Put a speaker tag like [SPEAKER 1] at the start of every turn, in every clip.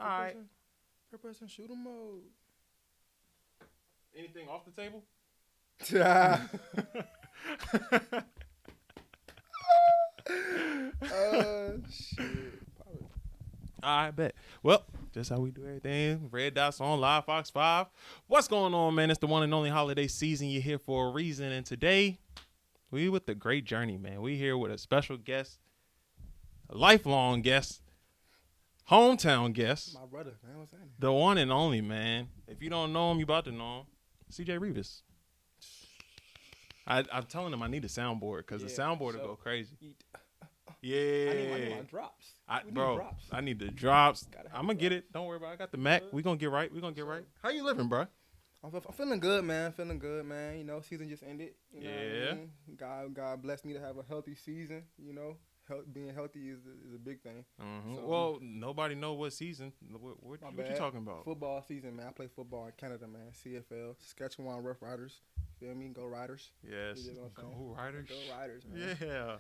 [SPEAKER 1] All right.
[SPEAKER 2] Third person shooter mode.
[SPEAKER 1] Anything off the table?
[SPEAKER 2] Shit. Probably.
[SPEAKER 1] I bet. Well, just how we do everything. Red Dots on Live Fox 5. What's going on, man? It's the one and only holiday season. You're here for a reason. And today, we with the great journey, man. We here with a special guest, a lifelong guest, hometown guest,
[SPEAKER 2] My brother, man. What's that?
[SPEAKER 1] the one and only, man. If you don't know him, you about to know him. CJ Revis. I'm telling him I need a soundboard because the soundboard will go crazy. Yeah.
[SPEAKER 2] I need my drops.
[SPEAKER 1] Bro,
[SPEAKER 2] drops.
[SPEAKER 1] I need the drops.
[SPEAKER 2] Gotta have
[SPEAKER 1] I'm going to get it. Don't worry about it. I got the Mac. We going to get right. We going to get right. How you living, bro?
[SPEAKER 2] I'm feeling good, man. Feeling good, man. You know, season just ended. You know what I mean? God blessed me to have a healthy season. You know, being healthy is a big thing.
[SPEAKER 1] Mm-hmm.
[SPEAKER 2] So,
[SPEAKER 1] well, nobody know what season. What you talking about?
[SPEAKER 2] Football season, man. I play football in Canada, man. CFL, Saskatchewan Rough Riders. Feel me? Go Riders.
[SPEAKER 1] Yes.
[SPEAKER 2] You know what I'm saying?
[SPEAKER 1] Go Riders.
[SPEAKER 2] Go Riders, man.
[SPEAKER 1] Yeah.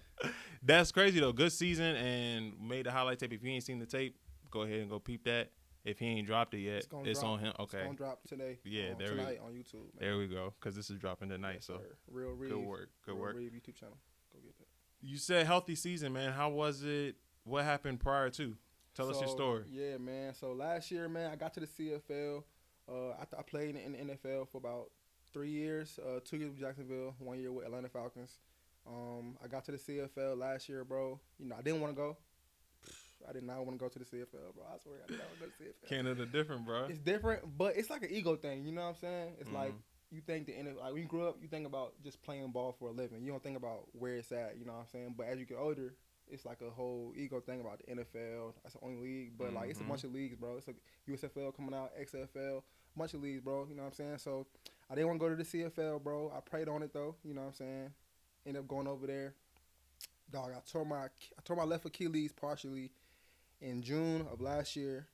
[SPEAKER 1] That's crazy, though. Good season and made the highlight tape. If you ain't seen the tape, go ahead and go peep that. If he ain't dropped it yet, it's on him. Okay.
[SPEAKER 2] It's going to drop today.
[SPEAKER 1] Yeah,
[SPEAKER 2] tonight on YouTube, man.
[SPEAKER 1] There we go. Because this is dropping tonight.
[SPEAKER 2] Yes,
[SPEAKER 1] so
[SPEAKER 2] sir. Real Reeve.
[SPEAKER 1] Good work. Good work.
[SPEAKER 2] Reeve YouTube channel. Go get that.
[SPEAKER 1] You said healthy season, man. How was it? What happened prior to? Tell us your story.
[SPEAKER 2] Yeah, man. So last year, man, I got to the CFL. I played in the NFL for about 3 years. 2 years with Jacksonville, 1 year with Atlanta Falcons. I got to the CFL last year, bro. You know, I didn't want to go. I did not want to go to the CFL, bro. I swear I did not want to go to the CFL.
[SPEAKER 1] Canada different, bro.
[SPEAKER 2] It's different, but it's like an ego thing. You know what I'm saying? It's like you think the NFL, like when you grew up, you think about just playing ball for a living. You don't think about where it's at. You know what I'm saying? But as you get older, it's like a whole ego thing about the NFL. That's the only league, but like it's a bunch of leagues, bro. It's like USFL coming out, XFL, a bunch of leagues, bro. You know what I'm saying? So I didn't want to go to the CFL, bro. I prayed on it though. You know what I'm saying? Ended up going over there. Dog, I tore my left Achilles partially in June of last year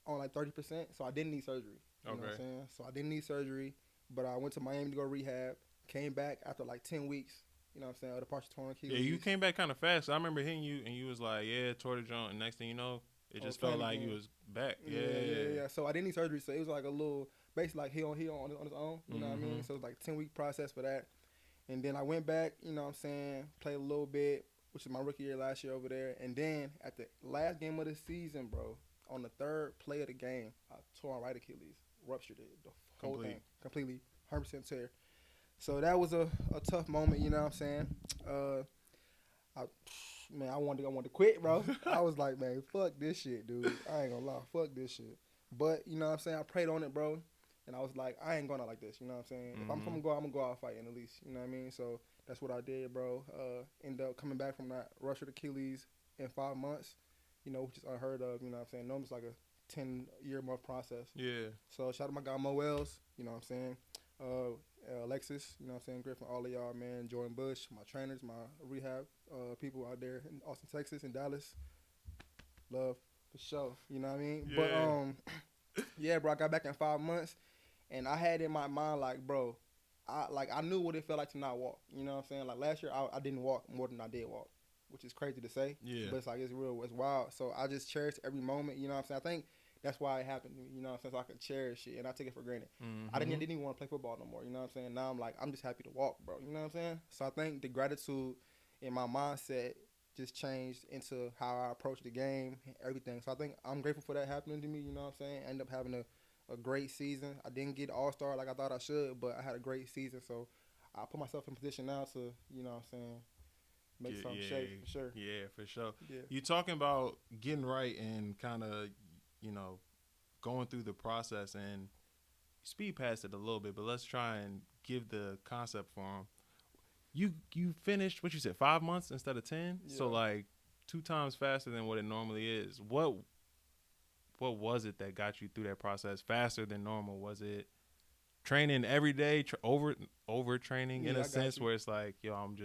[SPEAKER 2] on like 30%. So I didn't need surgery. You know what I'm saying? So I didn't need surgery, but I went to Miami to go rehab. Came back after like 10 weeks. You know what I'm saying? Of the partial torn Achilles.
[SPEAKER 1] Yeah, you came back kind of fast. I remember hitting you, and you was like, yeah, tore the joint. And next thing you know, it just felt like you was back. Yeah.
[SPEAKER 2] So I didn't need surgery. So it was like a little, basically like heel on his own. You know what I mean? So it was like a 10-week process for that. And then I went back, you know what I'm saying, played a little bit, which is my rookie year last year over there. And then at the last game of the season, bro, on the third play of the game, I tore my right Achilles, ruptured it, the whole thing, completely, 100% tear. So that was a tough moment, you know what I'm saying? I wanted to quit, bro. I was like, man, fuck this shit, dude. I ain't gonna lie, fuck this shit. But, you know what I'm saying, I prayed on it, bro. And I was like, I ain't going out like this, you know what I'm saying? If I'm gonna go out, I'm gonna go out fighting at least, you know what I mean? So that's what I did, bro. Ended up coming back from that ruptured Achilles in 5 months, you know, which is unheard of, you know what I'm saying? Normally it's like a 10-year month process.
[SPEAKER 1] Yeah.
[SPEAKER 2] So shout out to my guy Mo Wells, you know what I'm saying? Alexis, you know what I'm saying? Griffin, all of y'all, man. Jordan Bush, my trainers, my rehab people out there in Austin, Texas, and Dallas. Love for sure, you know what I mean?
[SPEAKER 1] Yeah.
[SPEAKER 2] But yeah, bro, I got back in 5 months. And I had in my mind, like, bro, I knew what it felt like to not walk. You know what I'm saying? Like, last year, I didn't walk more than I did walk, which is crazy to say.
[SPEAKER 1] Yeah.
[SPEAKER 2] But it's like, it's real, it's wild. So I just cherished every moment, you know what I'm saying? I think that's why it happened to me, you know what I'm saying? So I could cherish it, and I take it for granted. I didn't even want to play football no more, you know what I'm saying? Now I'm like, I'm just happy to walk, bro, you know what I'm saying? So I think the gratitude in my mindset just changed into how I approach the game, everything. So I think I'm grateful for that happening to me, you know what I'm saying? I ended up having a great season. I didn't get All-Star like I thought I should, but I had a great season. So I put myself in position now to, you know what I'm saying, make something shape for sure.
[SPEAKER 1] Yeah, for sure.
[SPEAKER 2] Yeah.
[SPEAKER 1] You talking about getting right and kind of, you know, going through the process and speed past it a little bit, but let's try and give the concept for them. You finished, what you said, 5 months instead of 10?
[SPEAKER 2] Yeah.
[SPEAKER 1] So, like, 2 times faster than what it normally is. What was it that got you through that process faster than normal? Was it training every day, over training in a sense where it's like, yo, I'm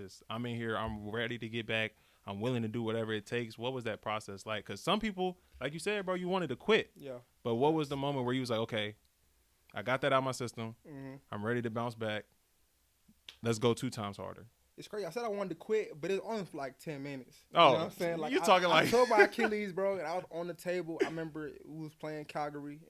[SPEAKER 1] in here, I'm ready to get back, I'm willing to do whatever it takes? What was that process like? Because some people, like you said, bro, you wanted to quit.
[SPEAKER 2] Yeah.
[SPEAKER 1] But what was the moment where you was like, okay, I got that out of my system,
[SPEAKER 2] Mm-hmm.
[SPEAKER 1] I'm ready to bounce back, let's go 2 times harder?
[SPEAKER 2] it's crazy. I said I wanted to quit, but it's only for like 10 minutes.
[SPEAKER 1] Oh,
[SPEAKER 2] you know what I'm saying? Like
[SPEAKER 1] you talking
[SPEAKER 2] I
[SPEAKER 1] like
[SPEAKER 2] tore my Achilles, bro, and I was on the table. I remember we was playing Calgary,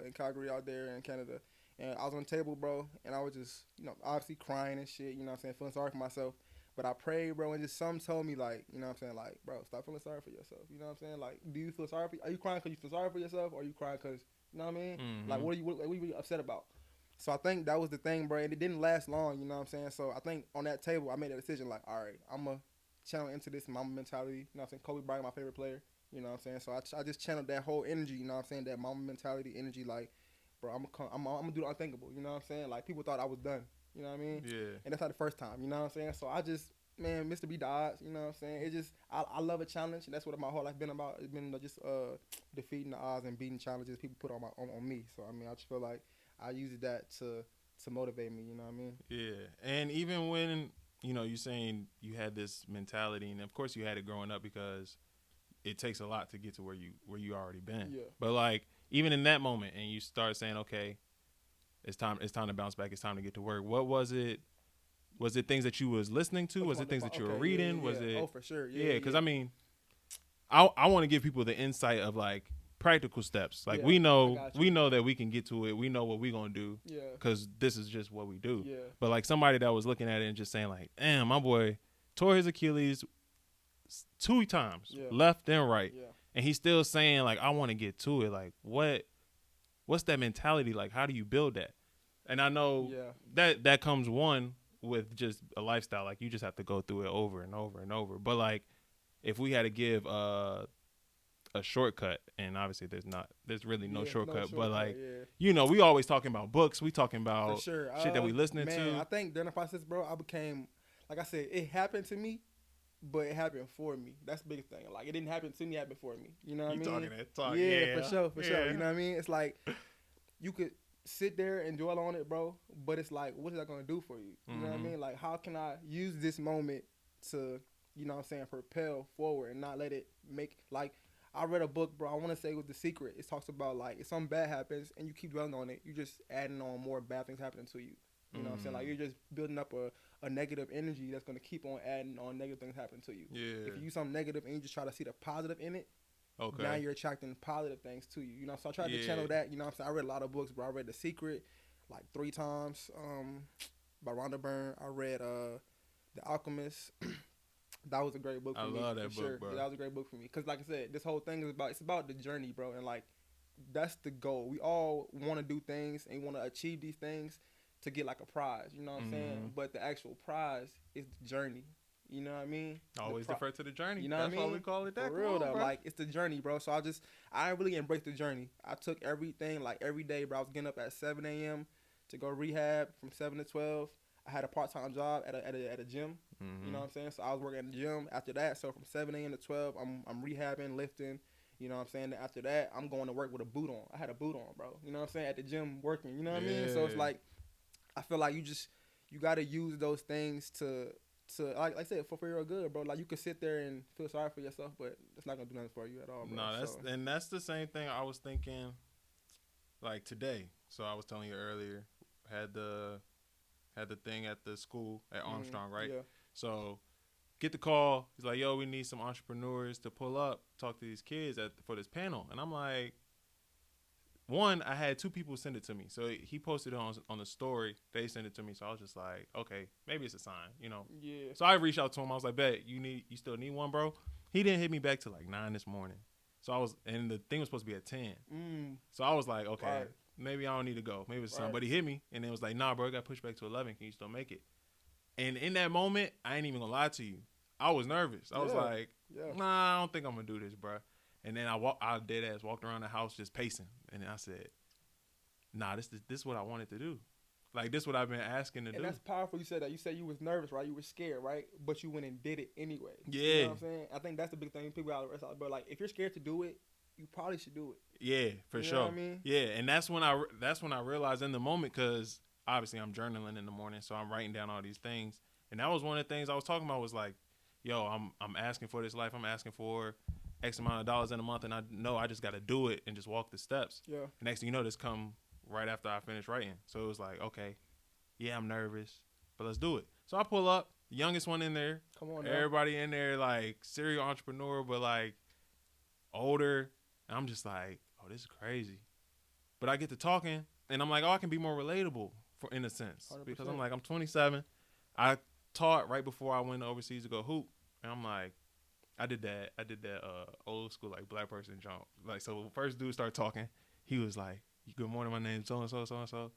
[SPEAKER 2] in Calgary out there in Canada, and I was on the table, bro, and I was just, obviously crying and shit. You know what I'm saying? Feeling sorry for myself. But I prayed, bro, and just something told me, like, you know what I'm saying? Like, bro, stop feeling sorry for yourself. You know what I'm saying? Like, do you feel sorry for? Are you crying because you feel sorry for yourself, or are you crying because, you know what I mean?
[SPEAKER 1] Mm-hmm.
[SPEAKER 2] Like, what are you upset about? So I think that was the thing, bro, and it didn't last long. You know what I'm saying? So I think on that table, I made a decision, like, all right, I'm gonna channel into this Mamba mentality. You know what I'm saying? Kobe Bryant, my favorite player. You know what I'm saying? So I just channeled that whole energy. You know what I'm saying? That Mamba mentality energy, like, bro, I'm gonna do the unthinkable. You know what I'm saying? Like, people thought I was done. You know what I mean?
[SPEAKER 1] Yeah.
[SPEAKER 2] And that's not the first time. You know what I'm saying? So I just, man, Mr. B the odds. You know what I'm saying? It just, I love a challenge, and that's what my whole life been about. It's been just defeating the odds and beating challenges people put on me. So I mean, I just feel like I use that to motivate me. You know what I mean?
[SPEAKER 1] Yeah. And even when, you're saying you had this mentality, and of course you had it growing up because it takes a lot to get to where you already been.
[SPEAKER 2] Yeah.
[SPEAKER 1] But like even in that moment, and you start saying, okay, it's time to bounce back. It's time to get to work. What was it? Was it things that you was listening to? Was it things that you were reading?
[SPEAKER 2] Yeah.
[SPEAKER 1] Was it?
[SPEAKER 2] Oh, for sure.
[SPEAKER 1] Yeah. Because I mean, I want to give people the insight of like practical steps. Like we know that we can get to it. We know what we're gonna do.
[SPEAKER 2] Yeah.
[SPEAKER 1] Because this is just what we do.
[SPEAKER 2] Yeah.
[SPEAKER 1] But like somebody that was looking at it and just saying like, damn, my boy tore his Achilles 2 times, left and right, and he's still saying like, I want to get to it. Like what's that mentality like? How do you build that? And I know that comes one with just a lifestyle. Like you just have to go through it over and over and over. But like if we had to give a shortcut, and obviously there's really no shortcut, but like we always talking about books, we talking about shit that we listening to.
[SPEAKER 2] I think during the process, bro, I became, like I said, it happened to me, but it happened for me. That's the biggest thing. Like it didn't happen to me, it happened for me. You know what I mean?
[SPEAKER 1] Talking that talk.
[SPEAKER 2] Yeah, for sure. You know what I mean? It's like you could sit there and dwell on it, bro, but it's like, what is that gonna do for you? You know what I mean? Like how can I use this moment to, you know what I'm saying, propel forward and not let it make, like, I read a book, bro, I want to say with The Secret. It talks about, like, if something bad happens and you keep dwelling on it, you're just adding on more bad things happening to you. You know what I'm saying? Like, you're just building up a negative energy that's going to keep on adding on negative things happening to you.
[SPEAKER 1] Yeah.
[SPEAKER 2] If you use something negative and you just try to see the positive in it,
[SPEAKER 1] okay,
[SPEAKER 2] now you're attracting positive things to you. You know, so I tried to channel that. You know what I'm saying? I read a lot of books, bro. I read The Secret like 3 times by Rhonda Byrne. I read The Alchemist. That was a great book for me. I love that book, bro. Yeah, that was a great book for me. Because, like I said, this whole thing is about the journey, bro. And, like, that's the goal. We all want to do things and want to achieve these things to get, like, a prize. You know what I'm saying? But the actual prize is the journey. You know what I mean?
[SPEAKER 1] Always defer to the journey.
[SPEAKER 2] You know
[SPEAKER 1] that's
[SPEAKER 2] what I mean?
[SPEAKER 1] Why we call it that.
[SPEAKER 2] For real, though. Bro. Like, it's the journey, bro. So I really embraced the journey. I took everything, like, every day, bro. I was getting up at 7 a.m. to go rehab from 7 to 12. I had a part-time job at a gym. You know what I'm saying? So I was working at the gym after that. So from 7 a.m. to 12, I'm rehabbing, lifting. You know what I'm saying? After that, I'm going to work with a boot on. I had a boot on, bro. You know what I'm saying? At the gym working. You know what I mean? So it's like, I feel like you got to use those things to like I said, for your good, bro. Like you could sit there and feel sorry for yourself, but it's not gonna do nothing for you at all, bro.
[SPEAKER 1] No, that's the same thing I was thinking. Like today, so I was telling you earlier, had the thing at the school at Armstrong, right?
[SPEAKER 2] Yeah.
[SPEAKER 1] So get the call. He's like, yo, we need some entrepreneurs to pull up, talk to these kids for this panel. And I'm like, one, I had 2 people send it to me. So he posted it on the story. They sent it to me. So I was just like, okay, maybe it's a sign,
[SPEAKER 2] Yeah.
[SPEAKER 1] So I reached out to him. I was like, bet, you still need one, bro? He didn't hit me back till like 9 this morning. So and the thing was supposed to be at 10. So I was like, okay, maybe I don't need to go. Maybe it's something. But he hit me and it was like, nah, bro, it got pushed back to 11. Can you still make it? And in that moment, I ain't even gonna lie to you. I was nervous. I was like, nah, I don't think I'm gonna do this, bro. And then I dead ass walked around the house just pacing. And I said, nah, this is what I wanted to do. Like, this is what I've been asking to do.
[SPEAKER 2] And that's powerful you said that. You said you was nervous, right? You were scared, right? But you went and did it anyway.
[SPEAKER 1] Yeah.
[SPEAKER 2] You know what I'm saying? I think that's the big thing people out there. But, like, if you're scared to do it, you probably should do it.
[SPEAKER 1] Yeah, for sure.
[SPEAKER 2] You know what I mean?
[SPEAKER 1] Yeah, and that's when I realized in the moment, because obviously I'm journaling in the morning, so I'm writing down all these things. And that was one of the things I was talking about was like, yo, I'm asking for this life. I'm asking for X amount of dollars in a month, and I know I just got to do it and just walk the steps.
[SPEAKER 2] Yeah.
[SPEAKER 1] And next thing you know, this come right after I finished writing. So it was like, okay, yeah, I'm nervous, but let's do it. So I pull up, youngest one in there.
[SPEAKER 2] Come on now.
[SPEAKER 1] Everybody in there like serial entrepreneur, but like older. And I'm just like, oh, this is crazy. But I get to talking, and I'm like, oh, I can be more relatable in a sense
[SPEAKER 2] 100%.
[SPEAKER 1] because I'm like, I'm 27. I taught right before I went overseas to go hoop, and I'm like, I did that old school like black person jump. Like, so first dude started talking, he was like, good morning, my name's so and so, so and so.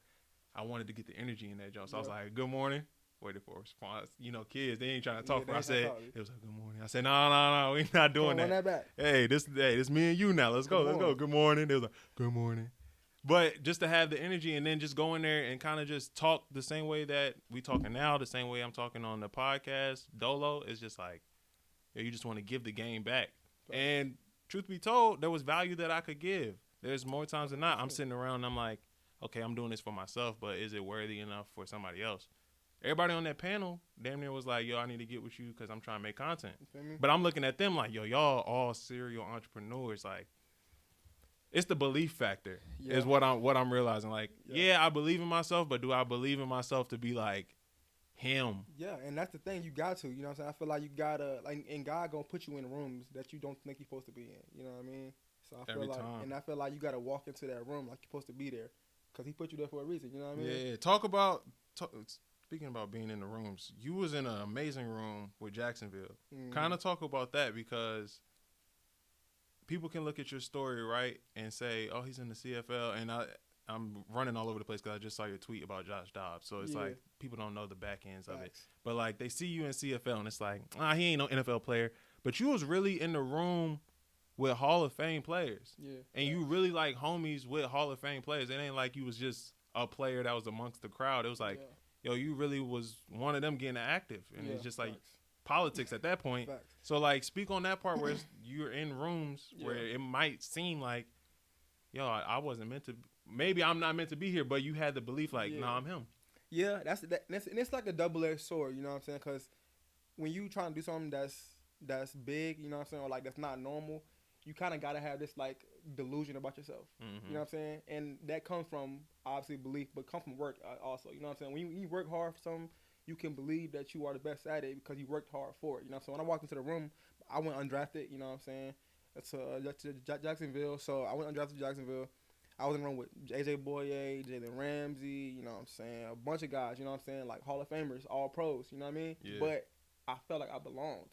[SPEAKER 1] I wanted to get the energy in that jump, so I was like, good morning. Waited for a response. You know, kids, they ain't trying to talk. I said, it was like, good morning. I said, no, we not doing that.
[SPEAKER 2] Run that back.
[SPEAKER 1] Hey, this me and you now. Let's go. Good morning. They was like, good morning. But just to have the energy and then just go in there and kind of just talk the same way that we talking now, the same way I'm talking on the podcast, Dolo, is just like, you just want to give the game back. And truth be told, there was value that I could give. There's more times than not, I'm sitting around and I'm like, okay, I'm doing this for myself, but is it worthy enough for somebody else? Everybody on that panel damn near was like, yo, I need to get with you because I'm trying to make content. But I'm looking at them like, yo, y'all all serial entrepreneurs. Like, it's the belief factor is what I'm realizing. Like, I believe in myself, but do I believe in myself to be like him?
[SPEAKER 2] Yeah, and that's the thing. You got to, you know what I'm saying? I feel like you got to, like, and God going to put you in rooms that you don't think you're supposed to be in. You know what I mean? So I feel I feel like you got to walk into that room like you're supposed to be there because he put you there for a reason. You know what I mean?
[SPEAKER 1] Yeah, speaking about being in the rooms, you was in an amazing room with Jacksonville. Kind of talk about that because people can look at your story, right, and say, oh, he's in the CFL, and I'm running all over the place because I just saw your tweet about Josh Dobbs. So it's like people don't know the back ends of it. But, like, they see you in CFL, and it's like, he ain't no NFL player. But you was really in the room with Hall of Fame players. Yeah. And you really, like, homies with Hall of Fame players. It ain't like you was just a player that was amongst the crowd. It was like, yo, you really was one of them getting active. And it's just like politics at that point. So, like, speak on that part where you're in rooms where it might seem like, yo, I wasn't meant to. Maybe I'm not meant to be here, but you had the belief like, nah, I'm him.
[SPEAKER 2] Yeah, and it's like a double-edged sword, you know what I'm saying? Because when you trying to do something that's big, you know what I'm saying, or like that's not normal, you kind of got to have this like delusion about yourself. Mm-hmm. You know what I'm saying? And that comes from obviously belief, but comes from work also. You know what I'm saying? When you work hard for something, you can believe that you are the best at it because you worked hard for it. You know what I'm saying? When I walked into the room, I went undrafted, you know what I'm saying, to Jacksonville. So I went undrafted to Jacksonville. I was in the room with A.J. Boye, Jalen Ramsey, you know what I'm saying, a bunch of guys, you know what I'm saying, like Hall of Famers, all pros, you know what I mean? Yeah. But I felt like I belonged.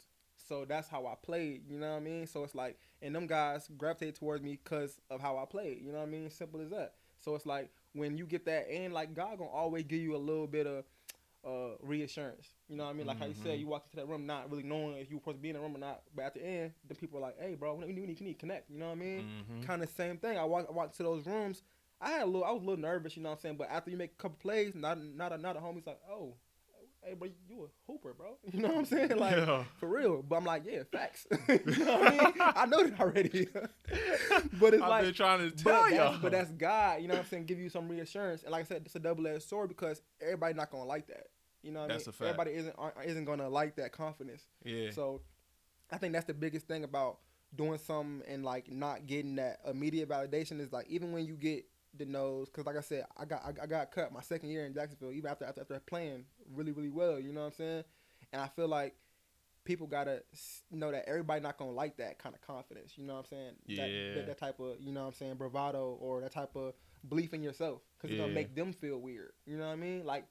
[SPEAKER 2] So that's how I played, you know what I mean? So it's like, and them guys gravitated towards me because of how I played, you know what I mean? Simple as that. So it's like, when you get that in, like, God gonna always give you a little bit of reassurance. You know what I mean? Like how you said, you walked into that room not really knowing if you were supposed to be in the room or not. But at the end, the people are like, hey, bro, we need to connect. You know what I mean? Mm-hmm. Kind of same thing. I walked into those rooms. I was a little nervous, you know what I'm saying? But after you make a couple plays, not a homie's like, oh, hey, bro, you a hooper, bro. You know what I'm saying? Like, for real. But I'm like, yeah, facts. You know what I mean? I know that already. But it's
[SPEAKER 1] I've been trying to tell y'all.
[SPEAKER 2] But that's God, you know what I'm saying, give you some reassurance. And like I said, it's a double-edged sword because everybody not going to like that. You know what I mean? Everybody isn't going to like that confidence. Yeah. So I think that's the biggest thing about doing something and, like, not getting that immediate validation is, like, even when you get the nose, because like I said, I got cut my second year in Jacksonville, even after playing really, really well, you know what I'm saying? And I feel like people got to know that everybody not going to like that kind of confidence, you know what I'm saying?
[SPEAKER 1] Yeah.
[SPEAKER 2] That type of, you know what I'm saying, bravado or that type of belief in yourself because it's going to make them feel weird, you know what I mean? Like,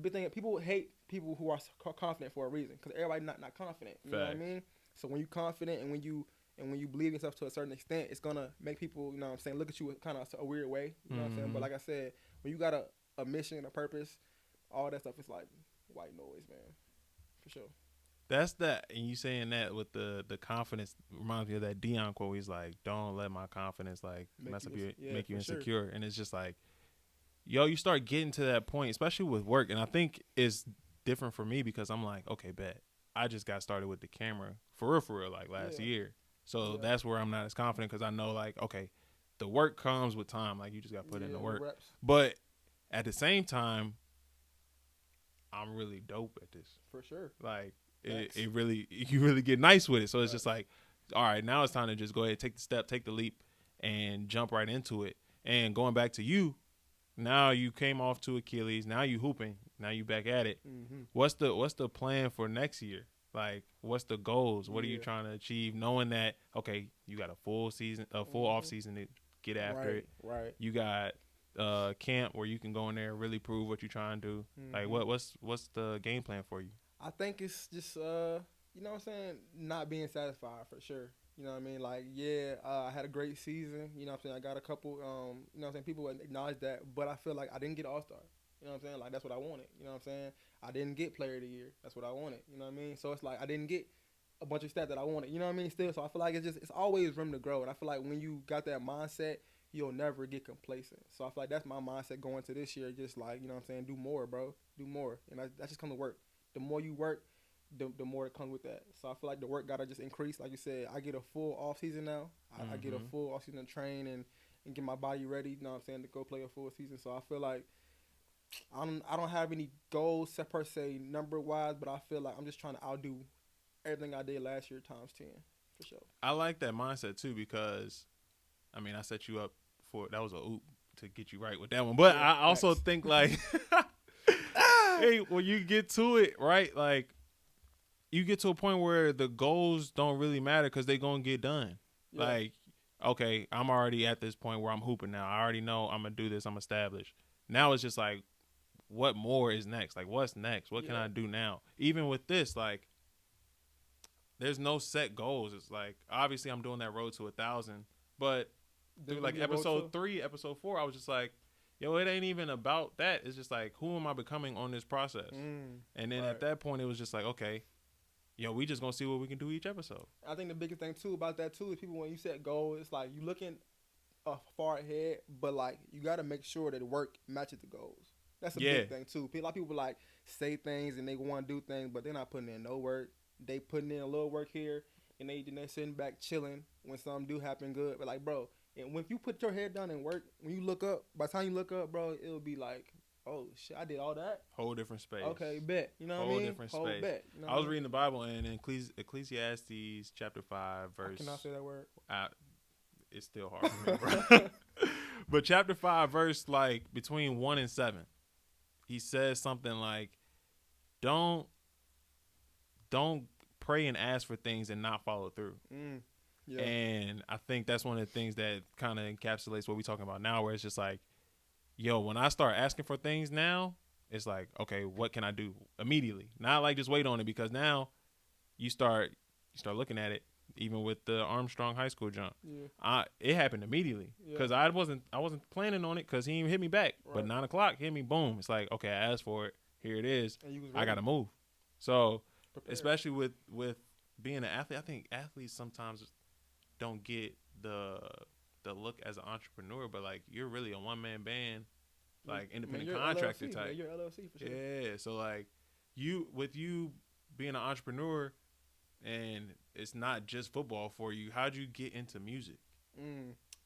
[SPEAKER 2] the thing, people hate people who are confident for a reason because everybody not confident, you know what I mean? So when you confident and when you believe in yourself to a certain extent, it's going to make people, you know what I'm saying, look at you kind of a weird way, you know what I'm saying? But like I said, when you got a mission, a purpose, all that stuff, it's like white noise, man, for sure.
[SPEAKER 1] That's that, and you saying that with the confidence reminds me of that Deion quote. He's like, don't let my confidence like make you insecure. Sure. And it's just like, yo, you start getting to that point, especially with work. And I think it's different for me because I'm like, okay, bet. I just got started with the camera for real, like last year. So that's where I'm not as confident because I know, like, okay, the work comes with time. Like, you just got to put in the work. Reps. But at the same time, I'm really dope at this.
[SPEAKER 2] For sure.
[SPEAKER 1] Like, you really get nice with it. So it's just like, all right, now it's time to just go ahead, take the step, take the leap, and jump right into it. And going back to you, now you came off to Achilles. Now you hooping. now you back at it.
[SPEAKER 2] Mm-hmm.
[SPEAKER 1] What's the plan for next year? Like, what's the goals? What are you trying to achieve? Knowing that, okay, you got a full off season to get after it.
[SPEAKER 2] Right.
[SPEAKER 1] You got camp where you can go in there and really prove what you're trying to do. Like, what's the game plan for you?
[SPEAKER 2] I think it's just you know what I'm saying, not being satisfied for sure. You know what I mean? Like, I had a great season. You know what I'm saying? I got a couple, you know what I'm saying? People acknowledge that, but I feel like I didn't get All-Star. You know what I'm saying? Like, that's what I wanted. You know what I'm saying? I didn't get Player of the Year. That's what I wanted. You know what I mean? So it's like I didn't get a bunch of stats that I wanted. You know what I mean? Still, so I feel like it's always room to grow. And I feel like when you got that mindset, you'll never get complacent. So I feel like that's my mindset going to this year. Just like, you know what I'm saying? Do more, bro. Do more. And that just comes to work. The more you work, the more it comes with that. So I feel like the work got to just increase. Like you said, I get a full off season now. I get a full off season to train and get my body ready, you know what I'm saying, to go play a full season. So I feel like I don't have any goals per se number wise, but I feel like I'm just trying to outdo everything I did last year times 10 for sure.
[SPEAKER 1] I like that mindset too, because I mean, I set you up for that was a oop to get you right with that one. But I also think like hey, when you get to it, right, like you get to a point where the goals don't really matter because they're going to get done. Yeah. Like, okay, I'm already at this point where I'm hooping now. I already know I'm going to do this. I'm established. Now it's just like, what more is next? Like, what's next? What can I do now? Even with this, like, there's no set goals. It's like, obviously I'm doing that road to 1,000. But through like episode 3, episode 4, I was just like, yo, it ain't even about that. It's just like, who am I becoming on this process? And then at that point, it was just like, okay, yo, we just gonna see what we can do each episode.
[SPEAKER 2] I think the biggest thing too about that too is people, when you set goals, it's like you looking far ahead, but like you got to make sure that the work matches the goals. That's a big thing too. A lot of people like say things and they want to do things, but they're not putting in no work. They putting in a little work here, and they're sitting back chilling when something do happen good. But like, bro, and when you put your head down and work, when you look up, by the time you look up, bro, it'll be like, oh shit, I did all that.
[SPEAKER 1] Whole different space.
[SPEAKER 2] Okay, bet. You know what I mean?
[SPEAKER 1] Whole different space.
[SPEAKER 2] Bet. You know
[SPEAKER 1] I was reading the Bible, and in Ecclesiastes chapter 5 verse.
[SPEAKER 2] I cannot say that word.
[SPEAKER 1] It's still hard for me, bro. But chapter 5 verse like between 1 and 7, he says something like, "Don't pray and ask for things and not follow through." Yeah. And I think that's one of the things that kind of encapsulates what we're talking about now, where it's just like, yo, when I start asking for things now, it's like, okay, what can I do immediately? Not like just wait on it, because now you start looking at it. Even with the Armstrong High School jump, it happened immediately because I wasn't planning on it because he even hit me back. Right. But 9 o'clock hit me, boom. It's like, okay, I asked for it. Here it is. I gotta move. So especially with being an athlete, I think athletes sometimes don't get the look as an entrepreneur, but like you're really a one-man band, like independent contractor
[SPEAKER 2] LLC,
[SPEAKER 1] type.
[SPEAKER 2] Man, you're LLC for sure.
[SPEAKER 1] Yeah, so like you being an entrepreneur, and it's not just football for you. How'd you get into music?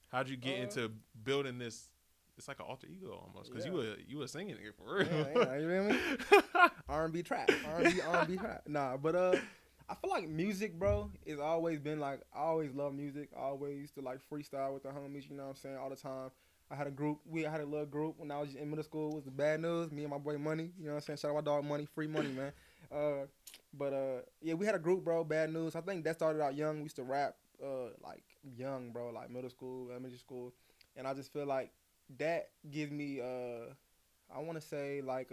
[SPEAKER 1] How'd you get into building this? It's like an alter ego almost, because you were singing it for real.
[SPEAKER 2] Yeah, you know what I mean? R&B trap. R&B trap. Nah, but I feel like music, bro, it's always been like, I always love music. I always used to like freestyle with the homies, you know what I'm saying, all the time. I had a little group when I was in middle school. It was the Bad News, me and my boy Money, you know what I'm saying? Shout out my dog Money, free money, man. We had a group, bro, Bad News. I think that started out young. We used to rap like young, bro, like middle school, elementary school. And I just feel like that gives me I want to say like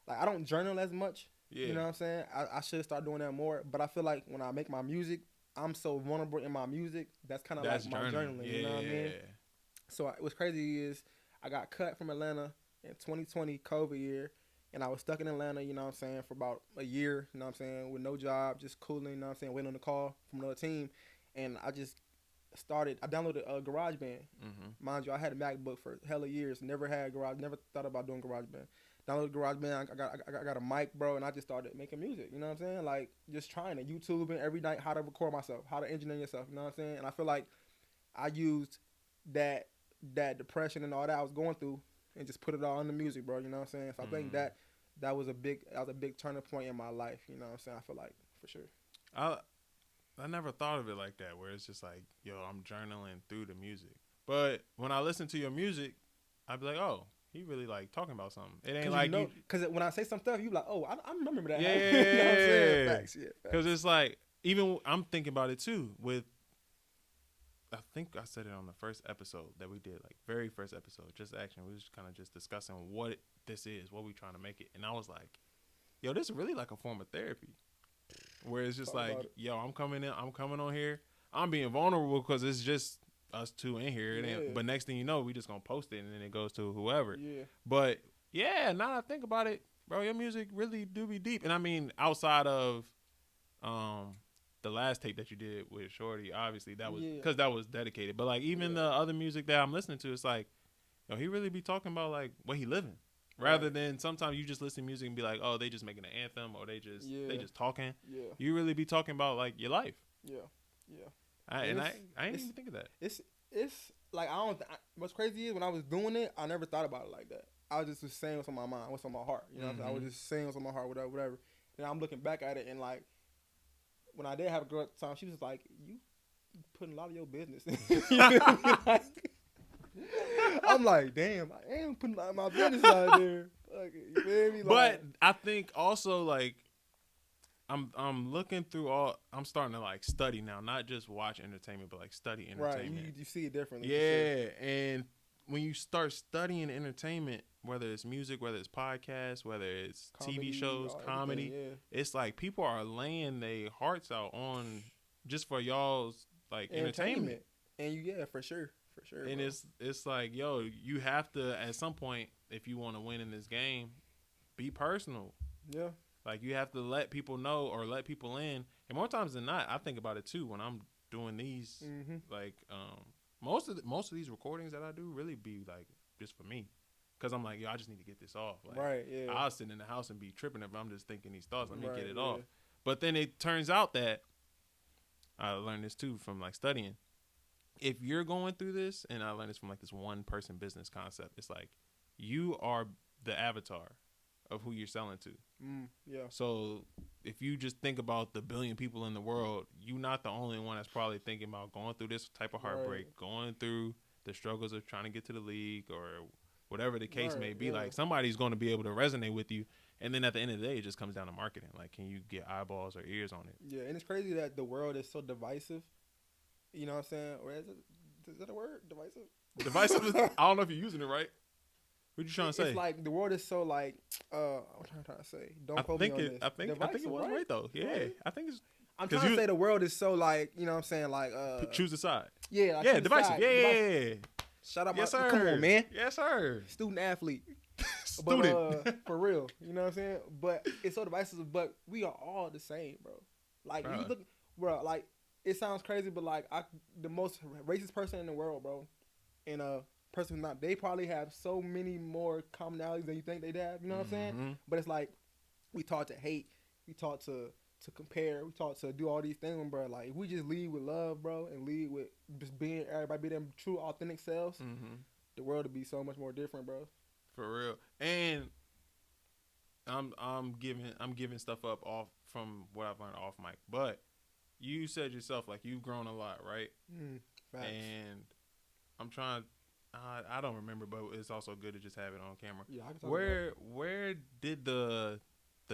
[SPEAKER 2] I don't journal as much. Yeah. You know what I'm saying? I should start doing that more. But I feel like when I make my music, I'm so vulnerable in my music. That's kind of like my journaling. Yeah. You know what I mean? So what's crazy is I got cut from Atlanta in 2020, COVID year. And I was stuck in Atlanta, you know what I'm saying, for about a year, you know what I'm saying, with no job, just cooling, you know what I'm saying, waiting on the call from another team. And I just I downloaded GarageBand. Mind you, I had a MacBook for hella years, never thought about doing GarageBand. Downloaded GarageBand, I got a mic, bro, and I just started making music, you know what I'm saying? Like, just trying it, YouTubing every night, how to record myself, how to engineer yourself, you know what I'm saying? And I feel like I used that depression and all that I was going through and just put it all in the music, bro, you know what I'm saying? So I think that was a big turning point in my life, you know what I'm saying? I feel like, for sure.
[SPEAKER 1] I never thought of it like that, where it's just like, yo, I'm journaling through the music. But when I listen to your music, I'd be like, oh, he really like talking about something. It ain't
[SPEAKER 2] Cause
[SPEAKER 1] like
[SPEAKER 2] you know, because when I say some stuff, you like, oh, I remember that.
[SPEAKER 1] Yeah,
[SPEAKER 2] you know what I'm saying? Facts, yeah.
[SPEAKER 1] Because it's like, even I'm thinking about it too. With, I think I said it on the first episode that we did, like very first episode, just action. We was kind of just discussing what this is, what we trying to make it, and I was like, yo, this is really like a form of therapy, where it's just like, yo, I'm coming on here, I'm being vulnerable because it's just us two in here, but next thing you know, we just gonna post it and then it goes to whoever.
[SPEAKER 2] Yeah.
[SPEAKER 1] But yeah, now that I think about it, bro, your music really do be deep, and I mean, outside of the last tape that you did with Shorty, obviously that was because that was dedicated. But like even the other music that I'm listening to, it's like, yo, he really be talking about like what he living, rather than sometimes you just listen to music and be like, oh, they just making an anthem or they just talking.
[SPEAKER 2] Yeah.
[SPEAKER 1] You really be talking about like your life.
[SPEAKER 2] Yeah. Yeah.
[SPEAKER 1] I didn't even think of that.
[SPEAKER 2] It's like what's crazy is when I was doing it, I never thought about it like that. I was just saying what's on my mind, what's on my heart. You know, I was just saying what's on my heart, whatever. And I'm looking back at it and like. When I did have a girl at the time, she was like, "You putting a lot of your business." Like, I'm like, "Damn, I am putting a lot of my business out there." Like, you feel me? Like,
[SPEAKER 1] but I think also like, I'm looking through I'm starting to like study now, not just watch entertainment, but like study entertainment.
[SPEAKER 2] Right, you see it differently.
[SPEAKER 1] Yeah, and when you start studying entertainment, whether it's music, whether it's podcasts, whether it's comedy, TV shows, comedy, it's like people are laying their hearts out on just for y'all's like entertainment.
[SPEAKER 2] And for sure.
[SPEAKER 1] And
[SPEAKER 2] bro.
[SPEAKER 1] it's like, yo, you have to at some point, if you want to win in this game, be personal.
[SPEAKER 2] Yeah.
[SPEAKER 1] Like you have to let people know or let people in. And more times than not, I think about it too when I'm doing these. Like most of these recordings that I do really be like just for me. Cause I'm like, yo, I just need to get this off. Like,
[SPEAKER 2] right, yeah.
[SPEAKER 1] I'll sit in the house and be tripping if I'm just thinking these thoughts. Let me get it off. But then it turns out that I learned this too from like studying. If you're going through this, and I learned this from like this one person business concept, it's like you are the avatar of who you're selling to.
[SPEAKER 2] Yeah.
[SPEAKER 1] So if you just think about the billion people in the world, you're not the only one that's probably thinking about going through this type of heartbreak, going through the struggles of trying to get to the league or whatever the case may be. Like somebody's going to be able to resonate with you. And then at the end of the day, it just comes down to marketing. Like, can you get eyeballs or ears on it?
[SPEAKER 2] Yeah, and it's crazy that the world is so divisive. You know what I'm saying? Or is that a word? Divisive?
[SPEAKER 1] Divisive? I don't know if you're using it right. What you trying to say?
[SPEAKER 2] It's like the world is so like, what I'm trying to say. Don't quote me on this.
[SPEAKER 1] I think it was right though. Yeah, right? I think it's.
[SPEAKER 2] I'm trying to say the world is so like, you know what I'm saying? Like,
[SPEAKER 1] choose a side.
[SPEAKER 2] Yeah,
[SPEAKER 1] like divisive. Yeah.
[SPEAKER 2] Shout out
[SPEAKER 1] yes, sir.
[SPEAKER 2] Come on, man.
[SPEAKER 1] Yes, sir.
[SPEAKER 2] Student athlete.
[SPEAKER 1] Student.
[SPEAKER 2] But, for real. You know what I'm saying? But it's so divisive, but we are all the same, bro. Like, when you look, bro, like, it sounds crazy, but like, the most racist person in the world, bro, and person not, they probably have so many more commonalities than you think they'd have. You know what I'm saying? But it's like, we taught to hate. We taught to compare. We taught to do all these things, bro. Like, if we just lead with love, bro, and lead with just everybody be them true, authentic selves, the world would be so much more different, bro.
[SPEAKER 1] For real. And I'm giving stuff up off from what I've learned off mic. But you said yourself, like, you've grown a lot, right?
[SPEAKER 2] Facts.
[SPEAKER 1] And I'm trying. I don't remember, but it's also good to just have it on camera.
[SPEAKER 2] Yeah, I can talk
[SPEAKER 1] where did the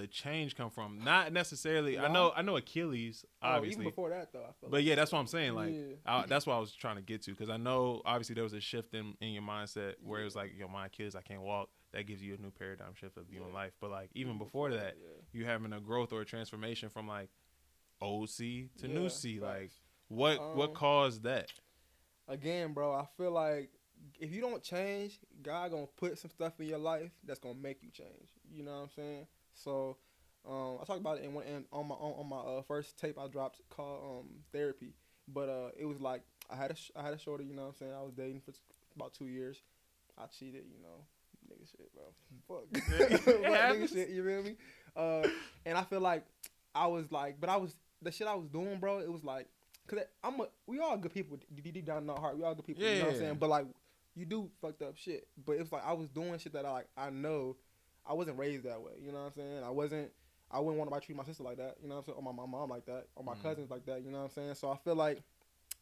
[SPEAKER 1] change come from? Not necessarily. Wow. I know Achilles, obviously.
[SPEAKER 2] Even before that, though.
[SPEAKER 1] But yeah, that's what I'm saying. Like, that's what I was trying to get to, because I know obviously there was a shift in your mindset where it was like, yo, my Achilles, I can't walk. That gives you a new paradigm shift of viewing life. But like even before that, you having a growth or a transformation from like old C to new C. Like, what caused that? Again,
[SPEAKER 2] bro, I feel like if you don't change, God gonna put some stuff in your life that's gonna make you change. You know what I'm saying? So, I talked about it on my first tape I dropped called Therapy. But it was like I had a shorty. You know what I'm saying? I was dating for about 2 years. I cheated. You know, nigga shit, bro. Fuck. Nigga shit. You feel me? And I feel like the shit I was doing, bro. It was like, cause we all good people deep down in our heart. We all good people. You know what I'm saying? But like, you do fucked up shit. But it's like I was doing shit that I know I wasn't raised that way. You know what I'm saying? I wouldn't want to treat my sister like that. You know what I'm saying? Or my mom like that. Or my cousins like that. You know what I'm saying? So I feel like